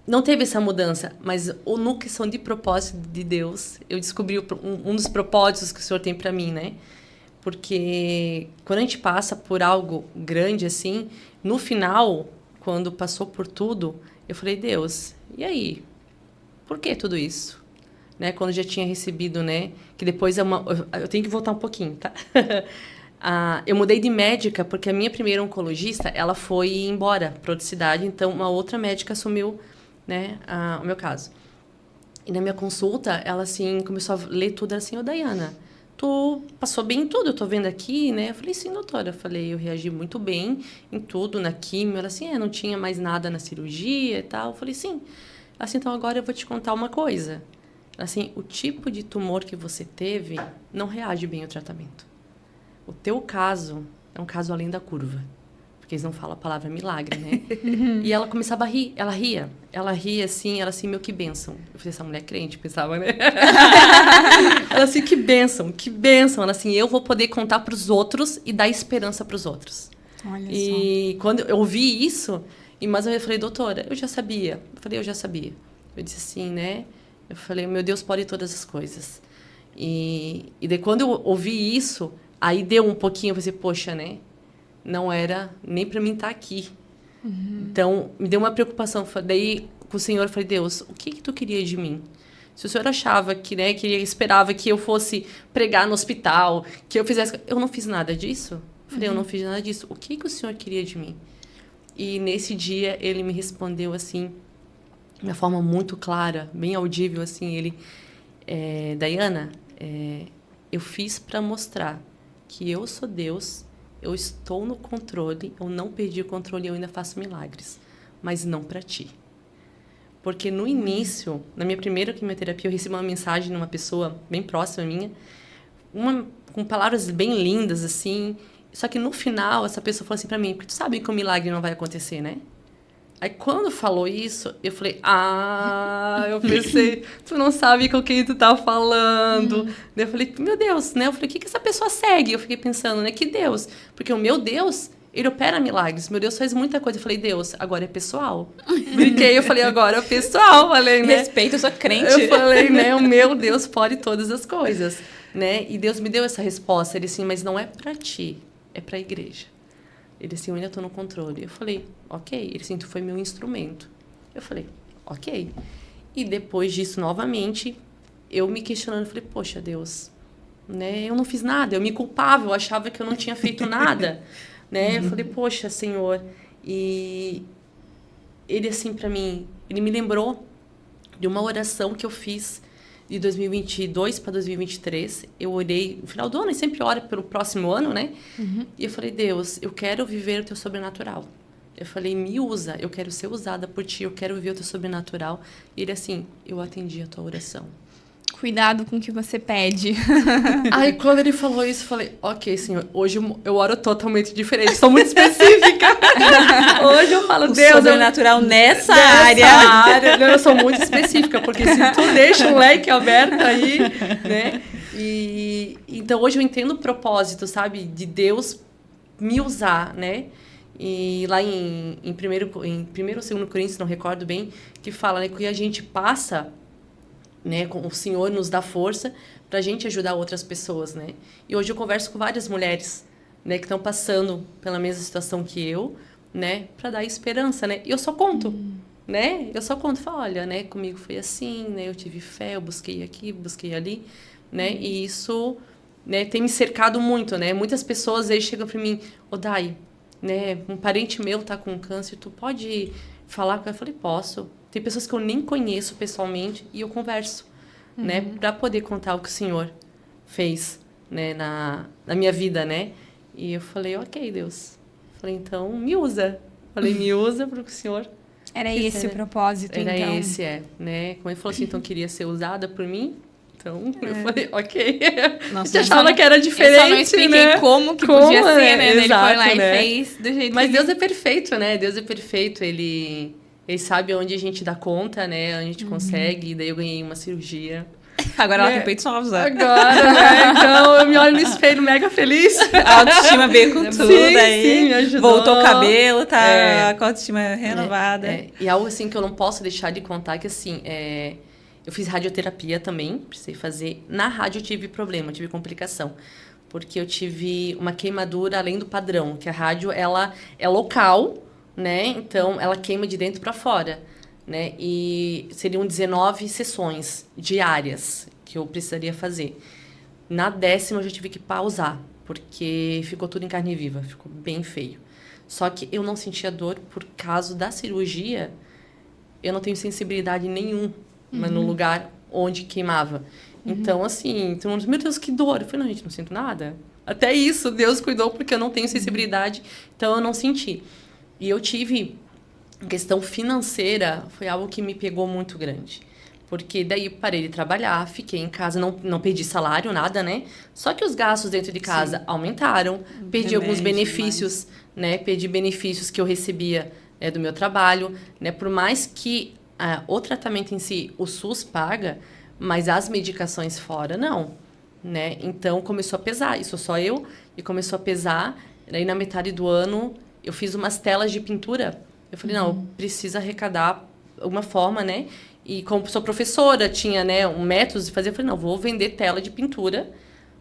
Não teve essa mudança, mas no questão de propósito de Deus, eu descobri um dos propósitos que o Senhor tem para mim, né? Porque quando a gente passa por algo grande assim, no final, quando passou por tudo, eu falei, Deus, e aí? Por que tudo isso? Né? Quando eu já tinha recebido, né? Que depois eu tenho que voltar um pouquinho, tá? Eu mudei de médica porque a minha primeira oncologista, ela foi embora para outra cidade, então uma outra médica assumiu né, o meu caso. E na minha consulta, ela, assim, começou a ler tudo assim, ô, Dayana, tu passou bem em tudo, eu tô vendo aqui, né? Eu falei, sim, doutora. Eu falei, eu reagi muito bem em tudo, na quimio. Ela assim, não tinha mais nada na cirurgia e tal. Eu falei, sim. Assim, então agora eu vou te contar uma coisa. Assim, o tipo de tumor que você teve não reage bem ao tratamento. O teu caso é um caso além da curva. Porque eles não falam a palavra milagre, né? E ela começava a rir. Ela ria assim, ela assim, meu, que bênção. Eu falei, essa mulher é crente, pensava, né? Ela assim, que bênção, que bênção. Ela assim, eu vou poder contar para os outros e dar esperança para os outros.
Olha
E quando eu ouvi isso, mas eu falei, doutora, eu já sabia. Eu falei, eu já sabia. Eu disse assim, né? Eu falei, meu Deus pode todas as coisas. E daí quando eu ouvi isso, aí deu um pouquinho, eu pensei, poxa, né? Não era nem para mim estar aqui. Então, me deu uma preocupação. Daí, com o Senhor, eu falei, Deus, o que tu queria de mim? Se o Senhor achava que, né, esperava que eu fosse pregar no hospital, que eu fizesse... Eu não fiz nada disso. Eu falei, eu não fiz nada disso. O que o Senhor queria de mim? E nesse dia, ele me respondeu assim, de uma forma muito clara, bem audível, assim, ele... Dayana, eu fiz para mostrar que eu sou Deus, eu estou no controle, eu não perdi o controle, eu ainda faço milagres, mas não para ti. Porque no início, na minha primeira quimioterapia, eu recebi uma mensagem de uma pessoa bem próxima minha, com palavras bem lindas, assim, só que no final, essa pessoa falou assim para mim, porque tu sabe que o milagre não vai acontecer, né? Aí, quando falou isso, eu falei, eu pensei, tu não sabe com quem tu tá falando. Daí eu falei, meu Deus, né? Eu falei, o que essa pessoa segue? Eu fiquei pensando, né? Que Deus? Porque o meu Deus, ele opera milagres. Meu Deus faz muita coisa. Eu falei, Deus, agora é pessoal. Brinquei, eu falei, agora é pessoal. Falei, né?
Respeito, eu sou crente.
Eu falei, né? O meu Deus pode todas as coisas, né? E Deus me deu essa resposta. Ele assim, mas não é pra ti, é pra igreja. Ele assim, eu ainda tô no controle. Eu falei, ok. Ele assim, tu foi meu instrumento. Eu falei, ok. E depois disso, novamente, eu me questionando, falei, poxa, Deus, né? Eu não fiz nada, eu me culpava, eu achava que eu não tinha feito nada, né? Eu falei, poxa, Senhor. E ele assim, para mim, ele me lembrou de uma oração que eu fiz de 2022 para 2023, eu orei no final do ano, e sempre oro pelo próximo ano, né? E eu falei, Deus, eu quero viver o teu sobrenatural. Eu falei, me usa, eu quero ser usada por ti, eu quero viver o teu sobrenatural. E ele assim, eu atendi a tua oração.
Cuidado com o que você pede.
Aí, quando ele falou isso, eu falei, ok, Senhor, hoje eu oro totalmente diferente, sou muito específica. Hoje eu falo, Deus...
sobrenatural nessa área.
Eu sou muito específica, porque se tu deixa um leque aberto aí, né? E então, hoje eu entendo o propósito, sabe? De Deus me usar, né? E lá em 1º ou 2º Coríntios, não recordo bem, que fala, né, que a gente passa... né, com o Senhor nos dá força para a gente ajudar outras pessoas, né? E hoje eu converso com várias mulheres, né, que estão passando pela mesma situação que eu, né, para dar esperança, né? E eu só conto, né? Eu só conto, falo, olha, né, comigo foi assim, né? Eu tive fé, eu busquei aqui, busquei ali, né? E isso, né, tem me cercado muito, né? Muitas pessoas aí chegam para mim, Dai, né, um parente meu tá com câncer, tu pode falar com ela? Eu falei, posso. Tem pessoas que eu nem conheço pessoalmente e eu converso, né? Para poder contar o que o Senhor fez, né? Na minha vida, né? E eu falei, ok, Deus. Falei, então, me usa. Falei, me usa para o que o Senhor...
Era esse o propósito,
Era
então.
esse, né? Como ele falou assim, então queria ser usada por mim. Então, eu falei, ok.
Nossa,
eu achava que era diferente,
eu só não expliquei,
né?
como que podia ser, né?
Exato,
Ele foi lá
né?
e fez do jeito
Mas
que
Deus é perfeito, né? Deus é perfeito. Ele sabe onde a gente dá conta, né? Onde a gente consegue. E daí eu ganhei uma cirurgia.
Agora ela tem peitos novos, né?
Agora, né? Então eu me olho no espelho mega feliz.
A autoestima veio com tudo aí.
Sim, me ajudou.
Voltou o cabelo, tá com a autoestima renovada.
E algo assim que eu não posso deixar de contar, que assim, eu fiz radioterapia também, precisei fazer. Na rádio eu tive problema, eu tive complicação. Porque eu tive uma queimadura além do padrão, que a rádio, ela é local, né? Então, ela queima de dentro para fora, né? E seriam 19 sessões diárias que eu precisaria fazer. Na 10ª, eu já tive que pausar, porque ficou tudo em carne viva, ficou bem feio. Só que eu não sentia dor por causa da cirurgia eu não tenho sensibilidade nenhuma no lugar onde queimava. Então, assim, todo mundo, meu Deus, que dor. Eu falei, não, gente, não sinto nada. Até isso, Deus cuidou, porque eu não tenho sensibilidade, então eu não senti. E eu tive, questão financeira, foi algo que me pegou muito grande. Porque daí parei de trabalhar, fiquei em casa, não perdi salário, nada, né? Só que os gastos dentro de casa aumentaram, perdi alguns benefícios, né? Perdi benefícios que eu recebia do meu trabalho, né? Por mais que o tratamento em si, o SUS paga, mas as medicações fora, não, né? Então, começou a pesar. Isso só eu, e começou a pesar. Daí, na metade do ano, eu fiz umas telas de pintura. Eu falei, não, eu preciso arrecadar alguma forma, né? E como sou professora, tinha, né, um método de fazer. Eu falei, não, vou vender tela de pintura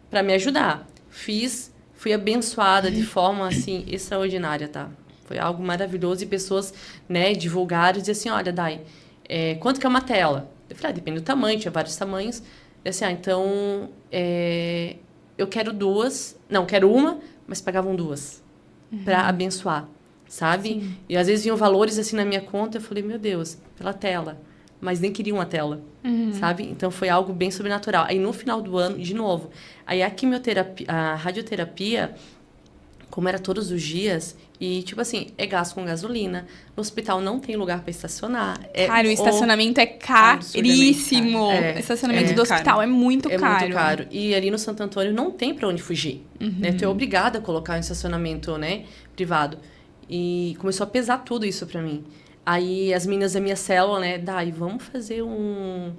para me ajudar. Fiz, fui abençoada de forma, assim, extraordinária, tá? Foi algo maravilhoso. E pessoas, né, divulgaram e diziam assim, olha, Dai, quanto que é uma tela? Eu falei, depende do tamanho, tinha vários tamanhos. Eu disse, então, eu quero duas. Não, quero uma, mas pagavam duas. Para abençoar, sabe? Sim. E às vezes vinham valores assim na minha conta, eu falei, meu Deus, pela tela. Mas nem queria uma tela, sabe? Então, foi algo bem sobrenatural. Aí, no final do ano, de novo, aí a quimioterapia, a radioterapia, como era todos os dias, e, tipo assim, é gasto com gasolina. No hospital não tem lugar para estacionar.
Cara, o estacionamento é caríssimo. O estacionamento do hospital é muito caro.
É muito caro. E ali no Santo Antônio não tem para onde fugir. Né? Tu é obrigada a colocar um estacionamento, né, privado. E começou a pesar tudo isso para mim. Aí as meninas da minha célula, né, Dai, vamos fazer uma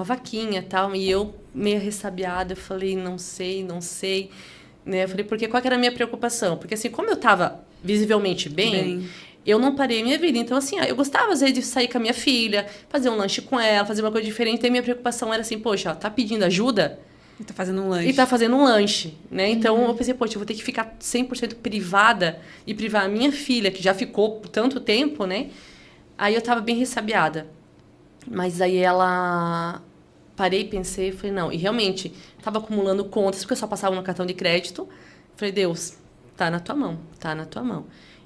vaquinha e tal. E eu, meio ressabiada, eu falei, não sei. Né? Eu falei, porque qual que era a minha preocupação? Porque assim, como eu estava visivelmente bem, eu não parei a minha vida. Então, assim, eu gostava às vezes de sair com a minha filha, fazer um lanche com ela, fazer uma coisa diferente. E a minha preocupação era assim, poxa, ela tá pedindo ajuda...
E tá fazendo um lanche.
E tá fazendo um lanche, né? Então, eu pensei, poxa, eu vou ter que ficar 100% privada e privar a minha filha, que já ficou por tanto tempo, né? Aí eu tava bem ressabiada. Mas aí ela... Parei, pensei, falei, não. E realmente, tava acumulando contas, porque eu só passava no cartão de crédito. Falei, Deus, tá na tua mão, tá na tua mão.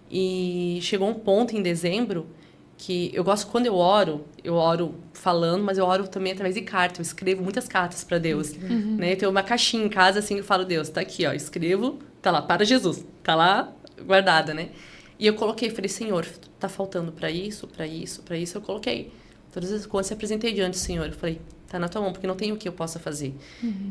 E chegou um ponto em dezembro que eu gosto, quando eu oro falando, mas eu oro também através de carta. Eu escrevo muitas cartas para Deus. Né? Eu tenho uma caixinha em casa, assim, eu falo, Deus, tá aqui, ó, escrevo, tá lá, para Jesus, tá lá guardada, né? E eu coloquei, falei, Senhor, tá faltando para isso, eu coloquei. Todas as coisas eu apresentei diante do Senhor. Eu falei, tá na tua mão, porque não tem o que eu possa fazer.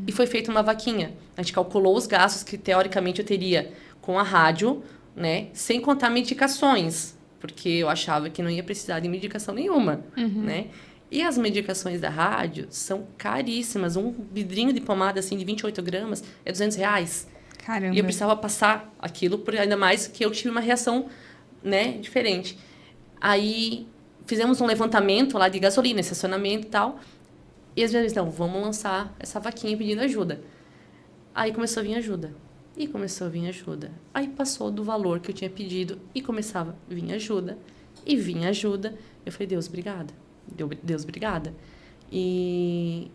E foi feita uma vaquinha. A gente calculou os gastos que, teoricamente, eu teria com a rádio, né? Sem contar medicações, porque eu achava que não ia precisar de medicação nenhuma, né? E as medicações da rádio são caríssimas. Um vidrinho de pomada, assim, de 28 gramas é R$200.
Caramba.
E eu precisava passar aquilo, ainda mais que eu tive uma reação, né, diferente. Aí, fizemos um levantamento lá de gasolina, estacionamento e tal. E às vezes, não, vamos lançar essa vaquinha pedindo ajuda. Aí começou a vir ajuda. E começou a vir ajuda. Aí passou do valor que eu tinha pedido e começava a vir ajuda. E vinha ajuda. Eu falei, Deus, obrigada. Deus, obrigada. E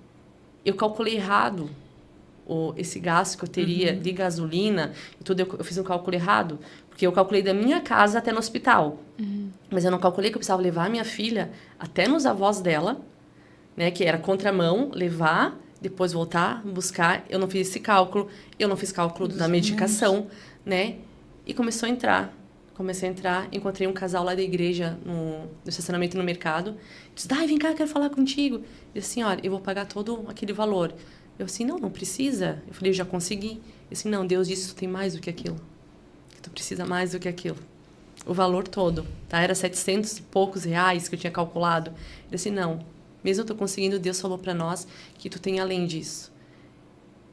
eu calculei errado esse gasto que eu teria de gasolina. E tudo, eu fiz um cálculo errado. Porque eu calculei da minha casa até no hospital. Mas eu não calculei que eu precisava levar a minha filha até nos avós dela, né, que era contramão, levar, depois voltar, buscar. Eu não fiz esse cálculo. Eu não fiz cálculo da medicação, né? E comecei a entrar. Encontrei um casal lá da igreja, no estacionamento no mercado. Disse, Dai, vem cá, eu quero falar contigo. E assim, olha, eu vou pagar todo aquele valor. Eu assim, não precisa. Eu falei, eu já consegui. Eu assim, não, Deus disse que tu tem mais do que aquilo. Que tu precisa mais do que aquilo. O valor todo, tá? Era 700 e poucos reais que eu tinha calculado. Eu assim, não, mesmo eu tô conseguindo, Deus falou para nós que tu tem além disso.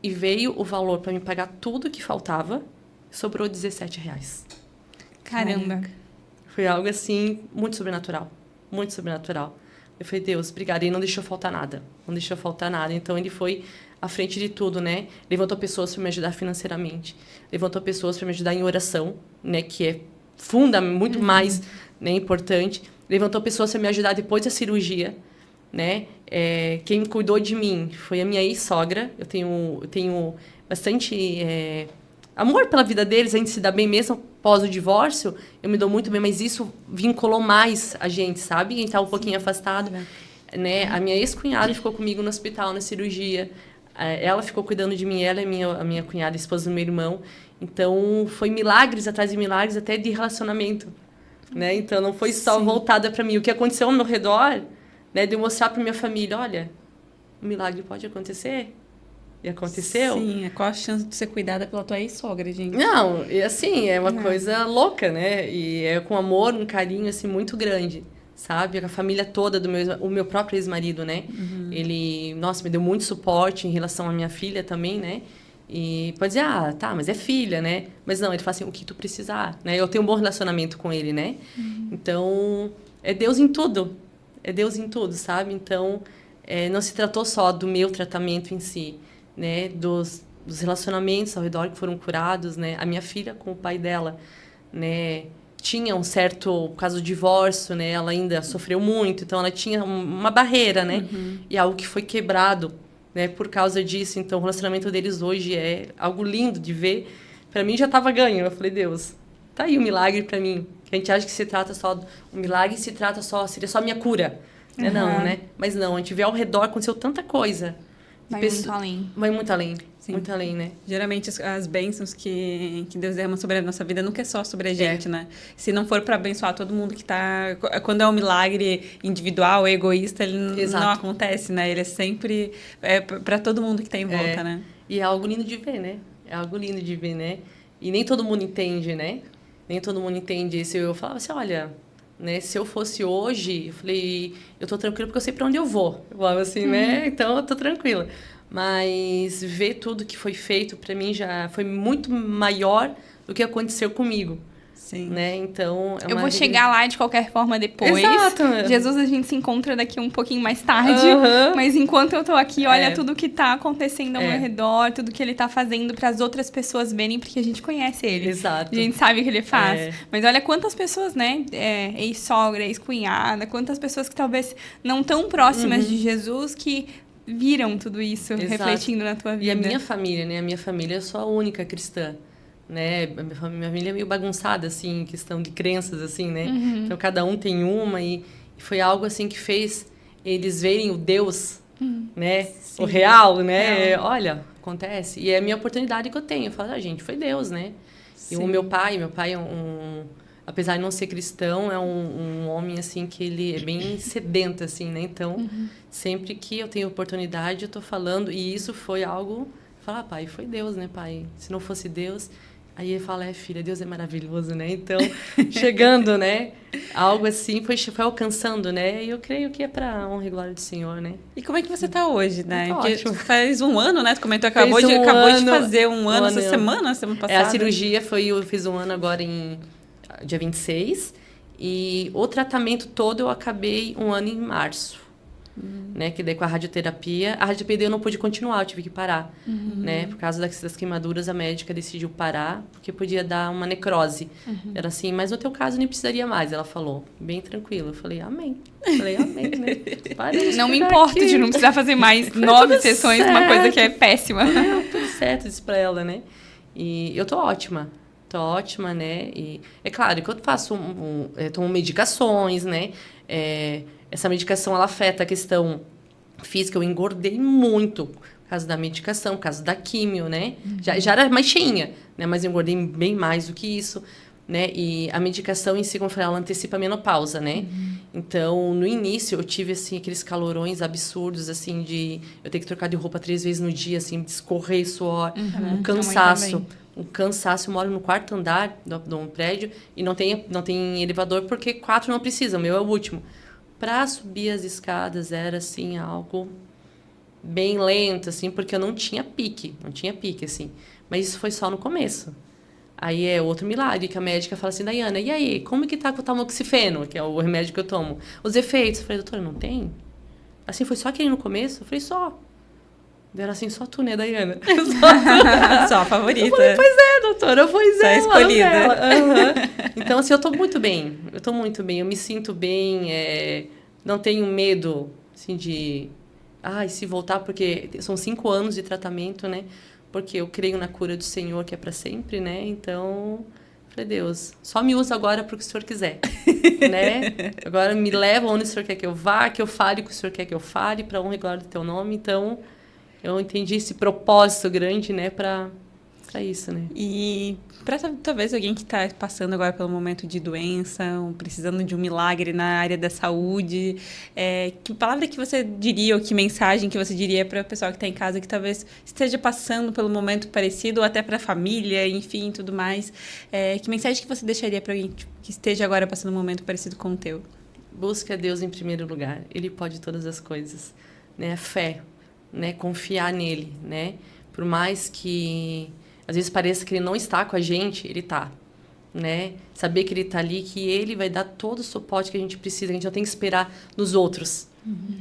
E veio o valor para me pagar tudo que faltava, sobrou R$17.
Caramba.
Foi algo assim, muito sobrenatural. Muito sobrenatural. Eu falei, Deus, obrigada. E não deixou faltar nada. Não deixou faltar nada. Então, ele foi à frente de tudo, né? Levantou pessoas para me ajudar financeiramente. Levantou pessoas para me ajudar em oração, né? Que é muito mais, né, importante. Levantou pessoas para me ajudar depois da cirurgia, né? Quem cuidou de mim foi a minha ex-sogra. Eu tenho bastante amor pela vida deles. A gente se dá bem mesmo pós o divórcio, eu me dou muito bem, mas isso vinculou mais a gente, sabe? Quem estava um pouquinho afastado, né? A minha ex-cunhada ficou comigo no hospital, na cirurgia. Ela ficou cuidando de mim, ela é a minha cunhada, esposa do meu irmão. Então, foi milagres atrás de milagres, até de relacionamento, né? Então, não foi só voltada para mim. O que aconteceu ao meu redor, né? De eu mostrar para minha família, olha, um milagre pode acontecer. E aconteceu.
Sim, qual a chance de ser cuidada pela tua ex-sogra, gente?
Não, e assim, é uma coisa louca, né? E é com amor, um carinho, assim, muito grande, sabe? A família toda o meu próprio ex-marido, né? Ele, nossa, me deu muito suporte em relação à minha filha também, né? E pode dizer, tá, mas é filha, né? Mas não, ele fala assim, o que tu precisar, né? Eu tenho um bom relacionamento com ele, né? Então, é Deus em tudo. É Deus em tudo, sabe? Então, não se tratou só do meu tratamento em si, né, dos relacionamentos ao redor que foram curados, né, a minha filha com o pai dela, né, tinha um certo, por causa do divórcio, né, ela ainda sofreu muito, então ela tinha uma barreira, né, e algo que foi quebrado, né, por causa disso. Então o relacionamento deles hoje é algo lindo de ver. Para mim já estava ganho. Eu falei, Deus, tá aí o milagre para mim. A gente acha que se trata só um milagre, seria só a minha cura, né, não, né, mas não, a gente vê ao redor aconteceu tanta coisa.
Vai muito além.
Vai muito além.
Sim.
Muito além, né?
Geralmente as bênçãos que Deus derrama sobre a nossa vida nunca é só sobre a gente, né? Se não for para abençoar todo mundo que tá... Quando é um milagre individual, egoísta, ele não acontece, né? Ele é sempre para todo mundo que tá em volta, né?
E é algo lindo de ver, né? É algo lindo de ver, né? E nem todo mundo entende, né? Nem todo mundo entende isso. Eu falava assim, olha... Né? Se eu fosse hoje, eu falei, eu tô tranquila porque eu sei para onde eu vou. Eu falava assim, né? Então eu tô tranquila. Mas ver tudo que foi feito para mim já foi muito maior do que aconteceu comigo.
Sim.
Né? Então,
eu vou chegar lá de qualquer forma depois.
Exato.
Jesus, a gente se encontra daqui um pouquinho mais tarde. Mas enquanto eu tô aqui, olha tudo que tá acontecendo ao meu redor, tudo que ele tá fazendo para as outras pessoas verem, porque a gente conhece ele.
Exato.
A gente sabe o que ele faz. Mas olha quantas pessoas, né? Ex-sogra, ex-cunhada, quantas pessoas que talvez não tão próximas de Jesus que viram tudo isso refletindo na tua vida.
E a minha família, né? A minha família, eu sou a única cristã. Né? Minha família é meio bagunçada, assim, em questão de crenças, assim, né? Então, cada um tem uma e foi algo, assim, que fez eles verem o Deus, né? Sim. O real, né? Olha, acontece. E é a minha oportunidade que eu tenho. Eu falo, gente, foi Deus, né? Sim. E o meu pai é apesar de não ser cristão, é um homem, assim, que ele é bem sedento, assim, né? Então, sempre que eu tenho oportunidade, eu tô falando. E isso foi algo... Falar, pai, foi Deus, né, pai? Se não fosse Deus... Aí ele fala, filha, Deus é maravilhoso, né? Então, chegando, né? Algo assim, foi alcançando, né? E eu creio que é para honra e glória do Senhor, né?
E como é que você tá hoje, né? Porque
ótimo.
faz um ano, né? Tu comentou, acabou de fazer um ano essa semana passada.
A cirurgia eu fiz um ano agora em dia 26. E o tratamento todo eu acabei um ano em março. Né, que daí com a radioterapia eu não pude continuar, eu tive que parar, né, por causa das queimaduras a médica decidiu parar, porque podia dar uma necrose, era assim, mas no teu caso nem precisaria mais, ela falou, bem tranquilo, eu falei, amém, né,
não me importa de não precisar fazer mais 9 sessões, uma coisa que é péssima.
Tudo certo, disse pra ela, né, e eu tô ótima, né, e é claro que eu faço eu tomo medicações, né, essa medicação, ela afeta a questão física. Eu engordei muito por causa da medicação, por causa da químio, né? Já era mais cheinha, né? Mas eu engordei bem mais do que isso, né? E a medicação em si, como eu falei, ela antecipa a menopausa, né? Então, no início, eu tive, assim, aqueles calorões absurdos, assim, de eu ter que trocar de roupa 3 vezes no dia, assim, de escorrer suor, um cansaço. Eu moro no 4º andar de um prédio e não tem elevador porque 4 não precisam, o meu é o último. Para subir as escadas era, assim, algo bem lento, assim, porque eu não tinha pique, assim. Mas isso foi só no começo. Aí é outro milagre, que a médica fala assim, Daiana, e aí, como que tá com o tamoxifeno, que é o remédio que eu tomo? Os efeitos. Eu falei, doutora, não tem? Assim, foi só aquele no começo? Eu falei, só. Era assim, só tu, né, Daiana?
Só a favorita.
Eu falei, pois é, doutora, pois
só
é.
Só escolhida.
Então, assim, eu tô muito bem. Eu me sinto bem, não tenho medo, assim, de... se voltar, porque são 5 anos de tratamento, né? Porque eu creio na cura do Senhor, que é para sempre, né? Então, Falei, Deus, só me usa agora para o que o Senhor quiser, né? Agora me leva onde o Senhor quer que eu vá, que eu fale o que o Senhor quer que eu fale, para honra e glória do teu nome. Então, eu entendi esse propósito grande, né, para isso, né?
E para talvez alguém que está passando agora pelo momento de doença, ou precisando de um milagre na área da saúde, que palavra que você diria, ou que mensagem que você diria para o pessoal que está em casa, que talvez esteja passando pelo momento parecido, ou até para a família, enfim, tudo mais. Que mensagem que você deixaria para alguém que esteja agora passando um momento parecido com o teu?
Busca Deus em primeiro lugar. Ele pode todas as coisas, né? Fé, né? Confiar nele, né? Por mais que às vezes pareça que ele não está com a gente, ele está, né? Saber que ele está ali, que ele vai dar todo o suporte que a gente precisa, a gente não tem que esperar nos outros,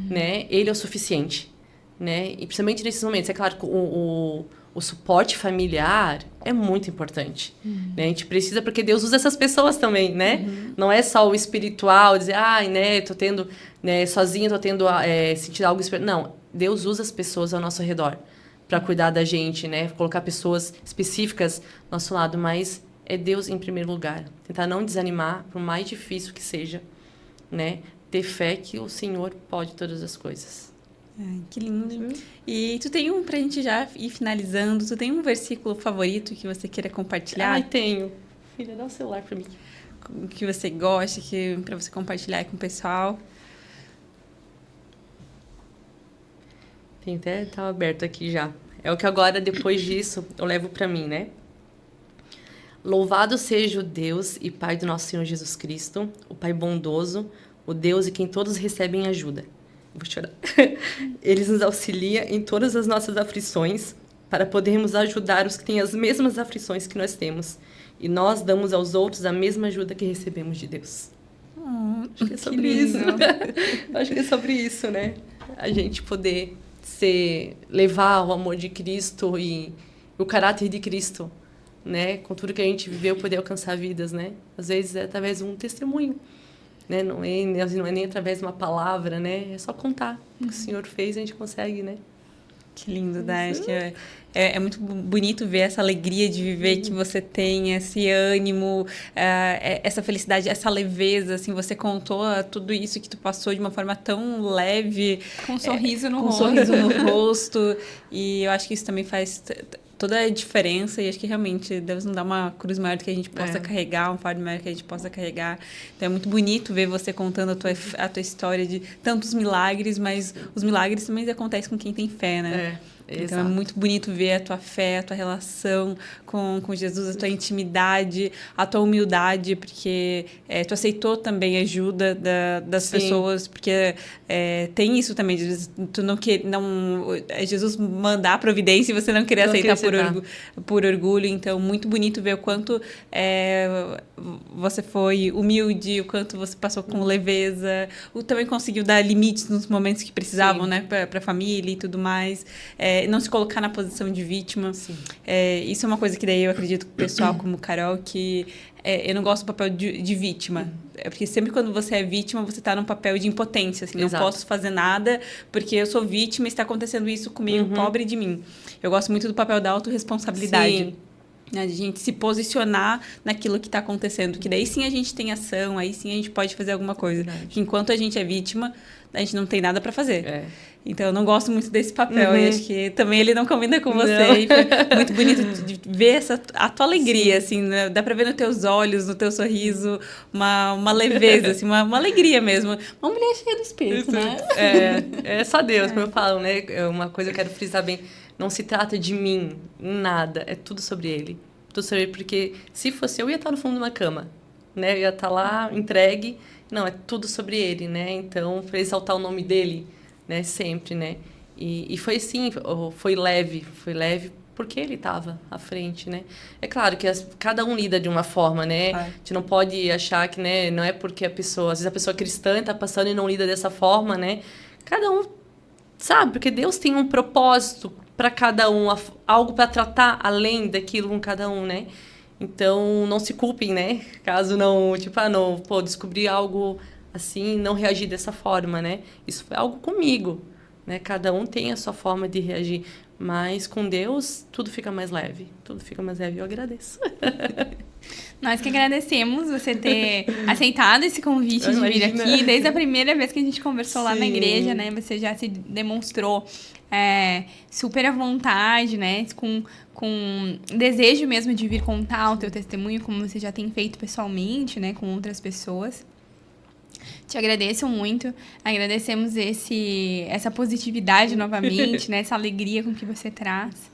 né? Ele é o suficiente, né? E principalmente nesses momentos, é claro que o suporte familiar é muito importante, né? A gente precisa, porque Deus usa essas pessoas também, né? Não é só o espiritual, dizer, né, tô tendo, né, sozinha, tô tendo, sentir algo espiritual. Não, Deus usa as pessoas ao nosso redor para cuidar da gente, né? Colocar pessoas específicas ao nosso lado, mas é Deus em primeiro lugar. Tentar não desanimar, por mais difícil que seja, né? Ter fé que o Senhor pode todas as coisas.
Ai, que lindo. E tu tem pra gente já ir finalizando, tu tem um versículo favorito que você queira compartilhar?
Ai, tenho. Filha, dá o celular para mim.
Que você gosta, para você compartilhar com o pessoal.
Tem até tá aberto aqui já. É o que agora, depois disso, eu levo para mim, né? Louvado seja o Deus e Pai do nosso Senhor Jesus Cristo, o Pai bondoso, o Deus em quem todos recebem ajuda. Vou chorar. Ele nos auxilia em todas as nossas aflições para podermos ajudar os que têm as mesmas aflições que nós temos. E nós damos aos outros a mesma ajuda que recebemos de Deus. Acho que é sobre isso. Acho que é sobre isso, né? A gente poder levar o amor de Cristo e o caráter de Cristo, né? Com tudo que a gente viveu, poder alcançar vidas, né? Às vezes é através de um testemunho, né? Não é nem através de uma palavra, né? É só contar o que o Senhor fez, a gente consegue, né?
Que lindo, né? Acho que é muito bonito ver essa alegria de viver que você tem, esse ânimo, essa felicidade, essa leveza, assim, você contou tudo isso que tu passou de uma forma tão leve.
Com um sorriso no
rosto. Com um sorriso no rosto. E eu acho que isso também faz toda a diferença, e acho que realmente Deus não dá uma cruz maior do que a gente possa carregar, um fardo maior que a gente possa carregar. Então é muito bonito ver você contando a tua história de tantos milagres, mas os milagres também acontecem com quem tem fé, né? Então
exato.
É muito bonito ver a tua fé, a tua relação com Jesus, a tua intimidade, a tua humildade, porque tu aceitou também a ajuda das pessoas, porque tem isso também, tu não quer, Jesus mandar a providência e você não querer aceitar por orgulho. Então, muito bonito ver o quanto você foi humilde, o quanto você passou com leveza, também conseguiu dar limites nos momentos que precisavam, né, para a família e tudo mais. Não se colocar na posição de vítima. Isso é uma coisa que daí eu acredito que o pessoal como Carol, que eu não gosto do papel de vítima. Porque sempre quando você é vítima, você está num papel de impotência. Assim, não posso fazer nada porque eu sou vítima e está acontecendo isso comigo, pobre de mim. Eu gosto muito do papel da autorresponsabilidade. A gente se posicionar naquilo que está acontecendo. Que daí sim a gente tem ação, aí sim a gente pode fazer alguma coisa. Que enquanto a gente é vítima, a gente não tem nada para fazer. Então, eu não gosto muito desse papel. E acho que também ele não combina com você. E foi muito bonito de ver a tua alegria, assim, né? Dá para ver nos teus olhos, no teu sorriso, uma leveza, assim, uma alegria mesmo. Uma mulher cheia do espírito, né?
É só Deus, como eu falo, né? Uma coisa que eu quero frisar bem. Não se trata de mim, nada. É tudo sobre ele. Tudo sobre ele, porque se fosse eu ia estar no fundo de uma cama, né? Eu ia estar lá, entregue. Não, é tudo sobre ele, né? Então, para exaltar o nome dele, né? Sempre, né? E foi assim, foi leve porque ele estava à frente, né? É claro que cada um lida de uma forma, né? A gente não pode achar que, né? Não é porque às vezes a pessoa cristã está passando e não lida dessa forma, né? Cada um sabe, porque Deus tem um propósito para cada um, algo para tratar além daquilo com cada um, né? Então, não se culpem, né? Caso não, descobri algo assim, não reagir dessa forma, né? Isso foi algo comigo, né? Cada um tem a sua forma de reagir, mas com Deus tudo fica mais leve. Tudo fica mais leve, eu agradeço.
Nós que agradecemos você ter aceitado esse convite de vir aqui. Desde a primeira vez que a gente conversou lá na igreja, né? Você já se demonstrou super à vontade, né? Com desejo mesmo de vir contar o teu testemunho, como você já tem feito pessoalmente, né? Com outras pessoas. Te agradeço muito. Agradecemos essa positividade novamente, né? Essa alegria com que você traz.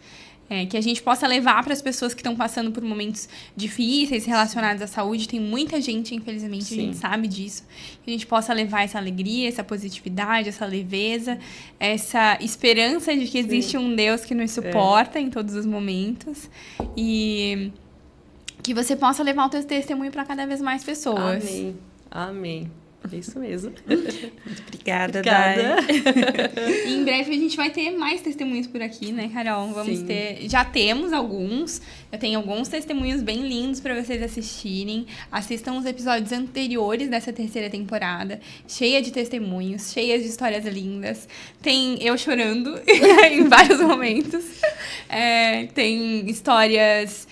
Que a gente possa levar para as pessoas que estão passando por momentos difíceis relacionados à saúde. Tem muita gente, infelizmente, Sim. a gente sabe disso. Que a gente possa levar essa alegria, essa positividade, essa leveza, essa esperança de que existe Sim. um Deus que nos suporta em todos os momentos. E que você possa levar o teu testemunho para cada vez mais pessoas.
Amém. Amém. É isso mesmo.
Muito obrigada, Dai.
E em breve a gente vai ter mais testemunhos por aqui, né, Carol? Vamos ter... Já temos alguns. Eu tenho alguns testemunhos bem lindos para vocês assistirem. Assistam os episódios anteriores dessa 3ª temporada. Cheia de testemunhos, cheia de histórias lindas. Tem eu chorando em vários momentos. Tem histórias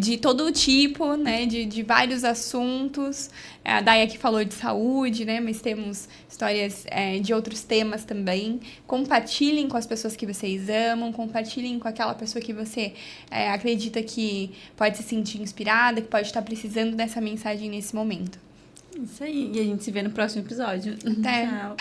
de todo tipo, né? De vários assuntos. A Dai aqui falou de saúde, né? Mas temos histórias de outros temas também. Compartilhem com as pessoas que vocês amam. Compartilhem com aquela pessoa que você acredita que pode se sentir inspirada, que pode estar precisando dessa mensagem nesse momento.
Isso aí. E a gente se vê no próximo episódio.
Até.
Tchau.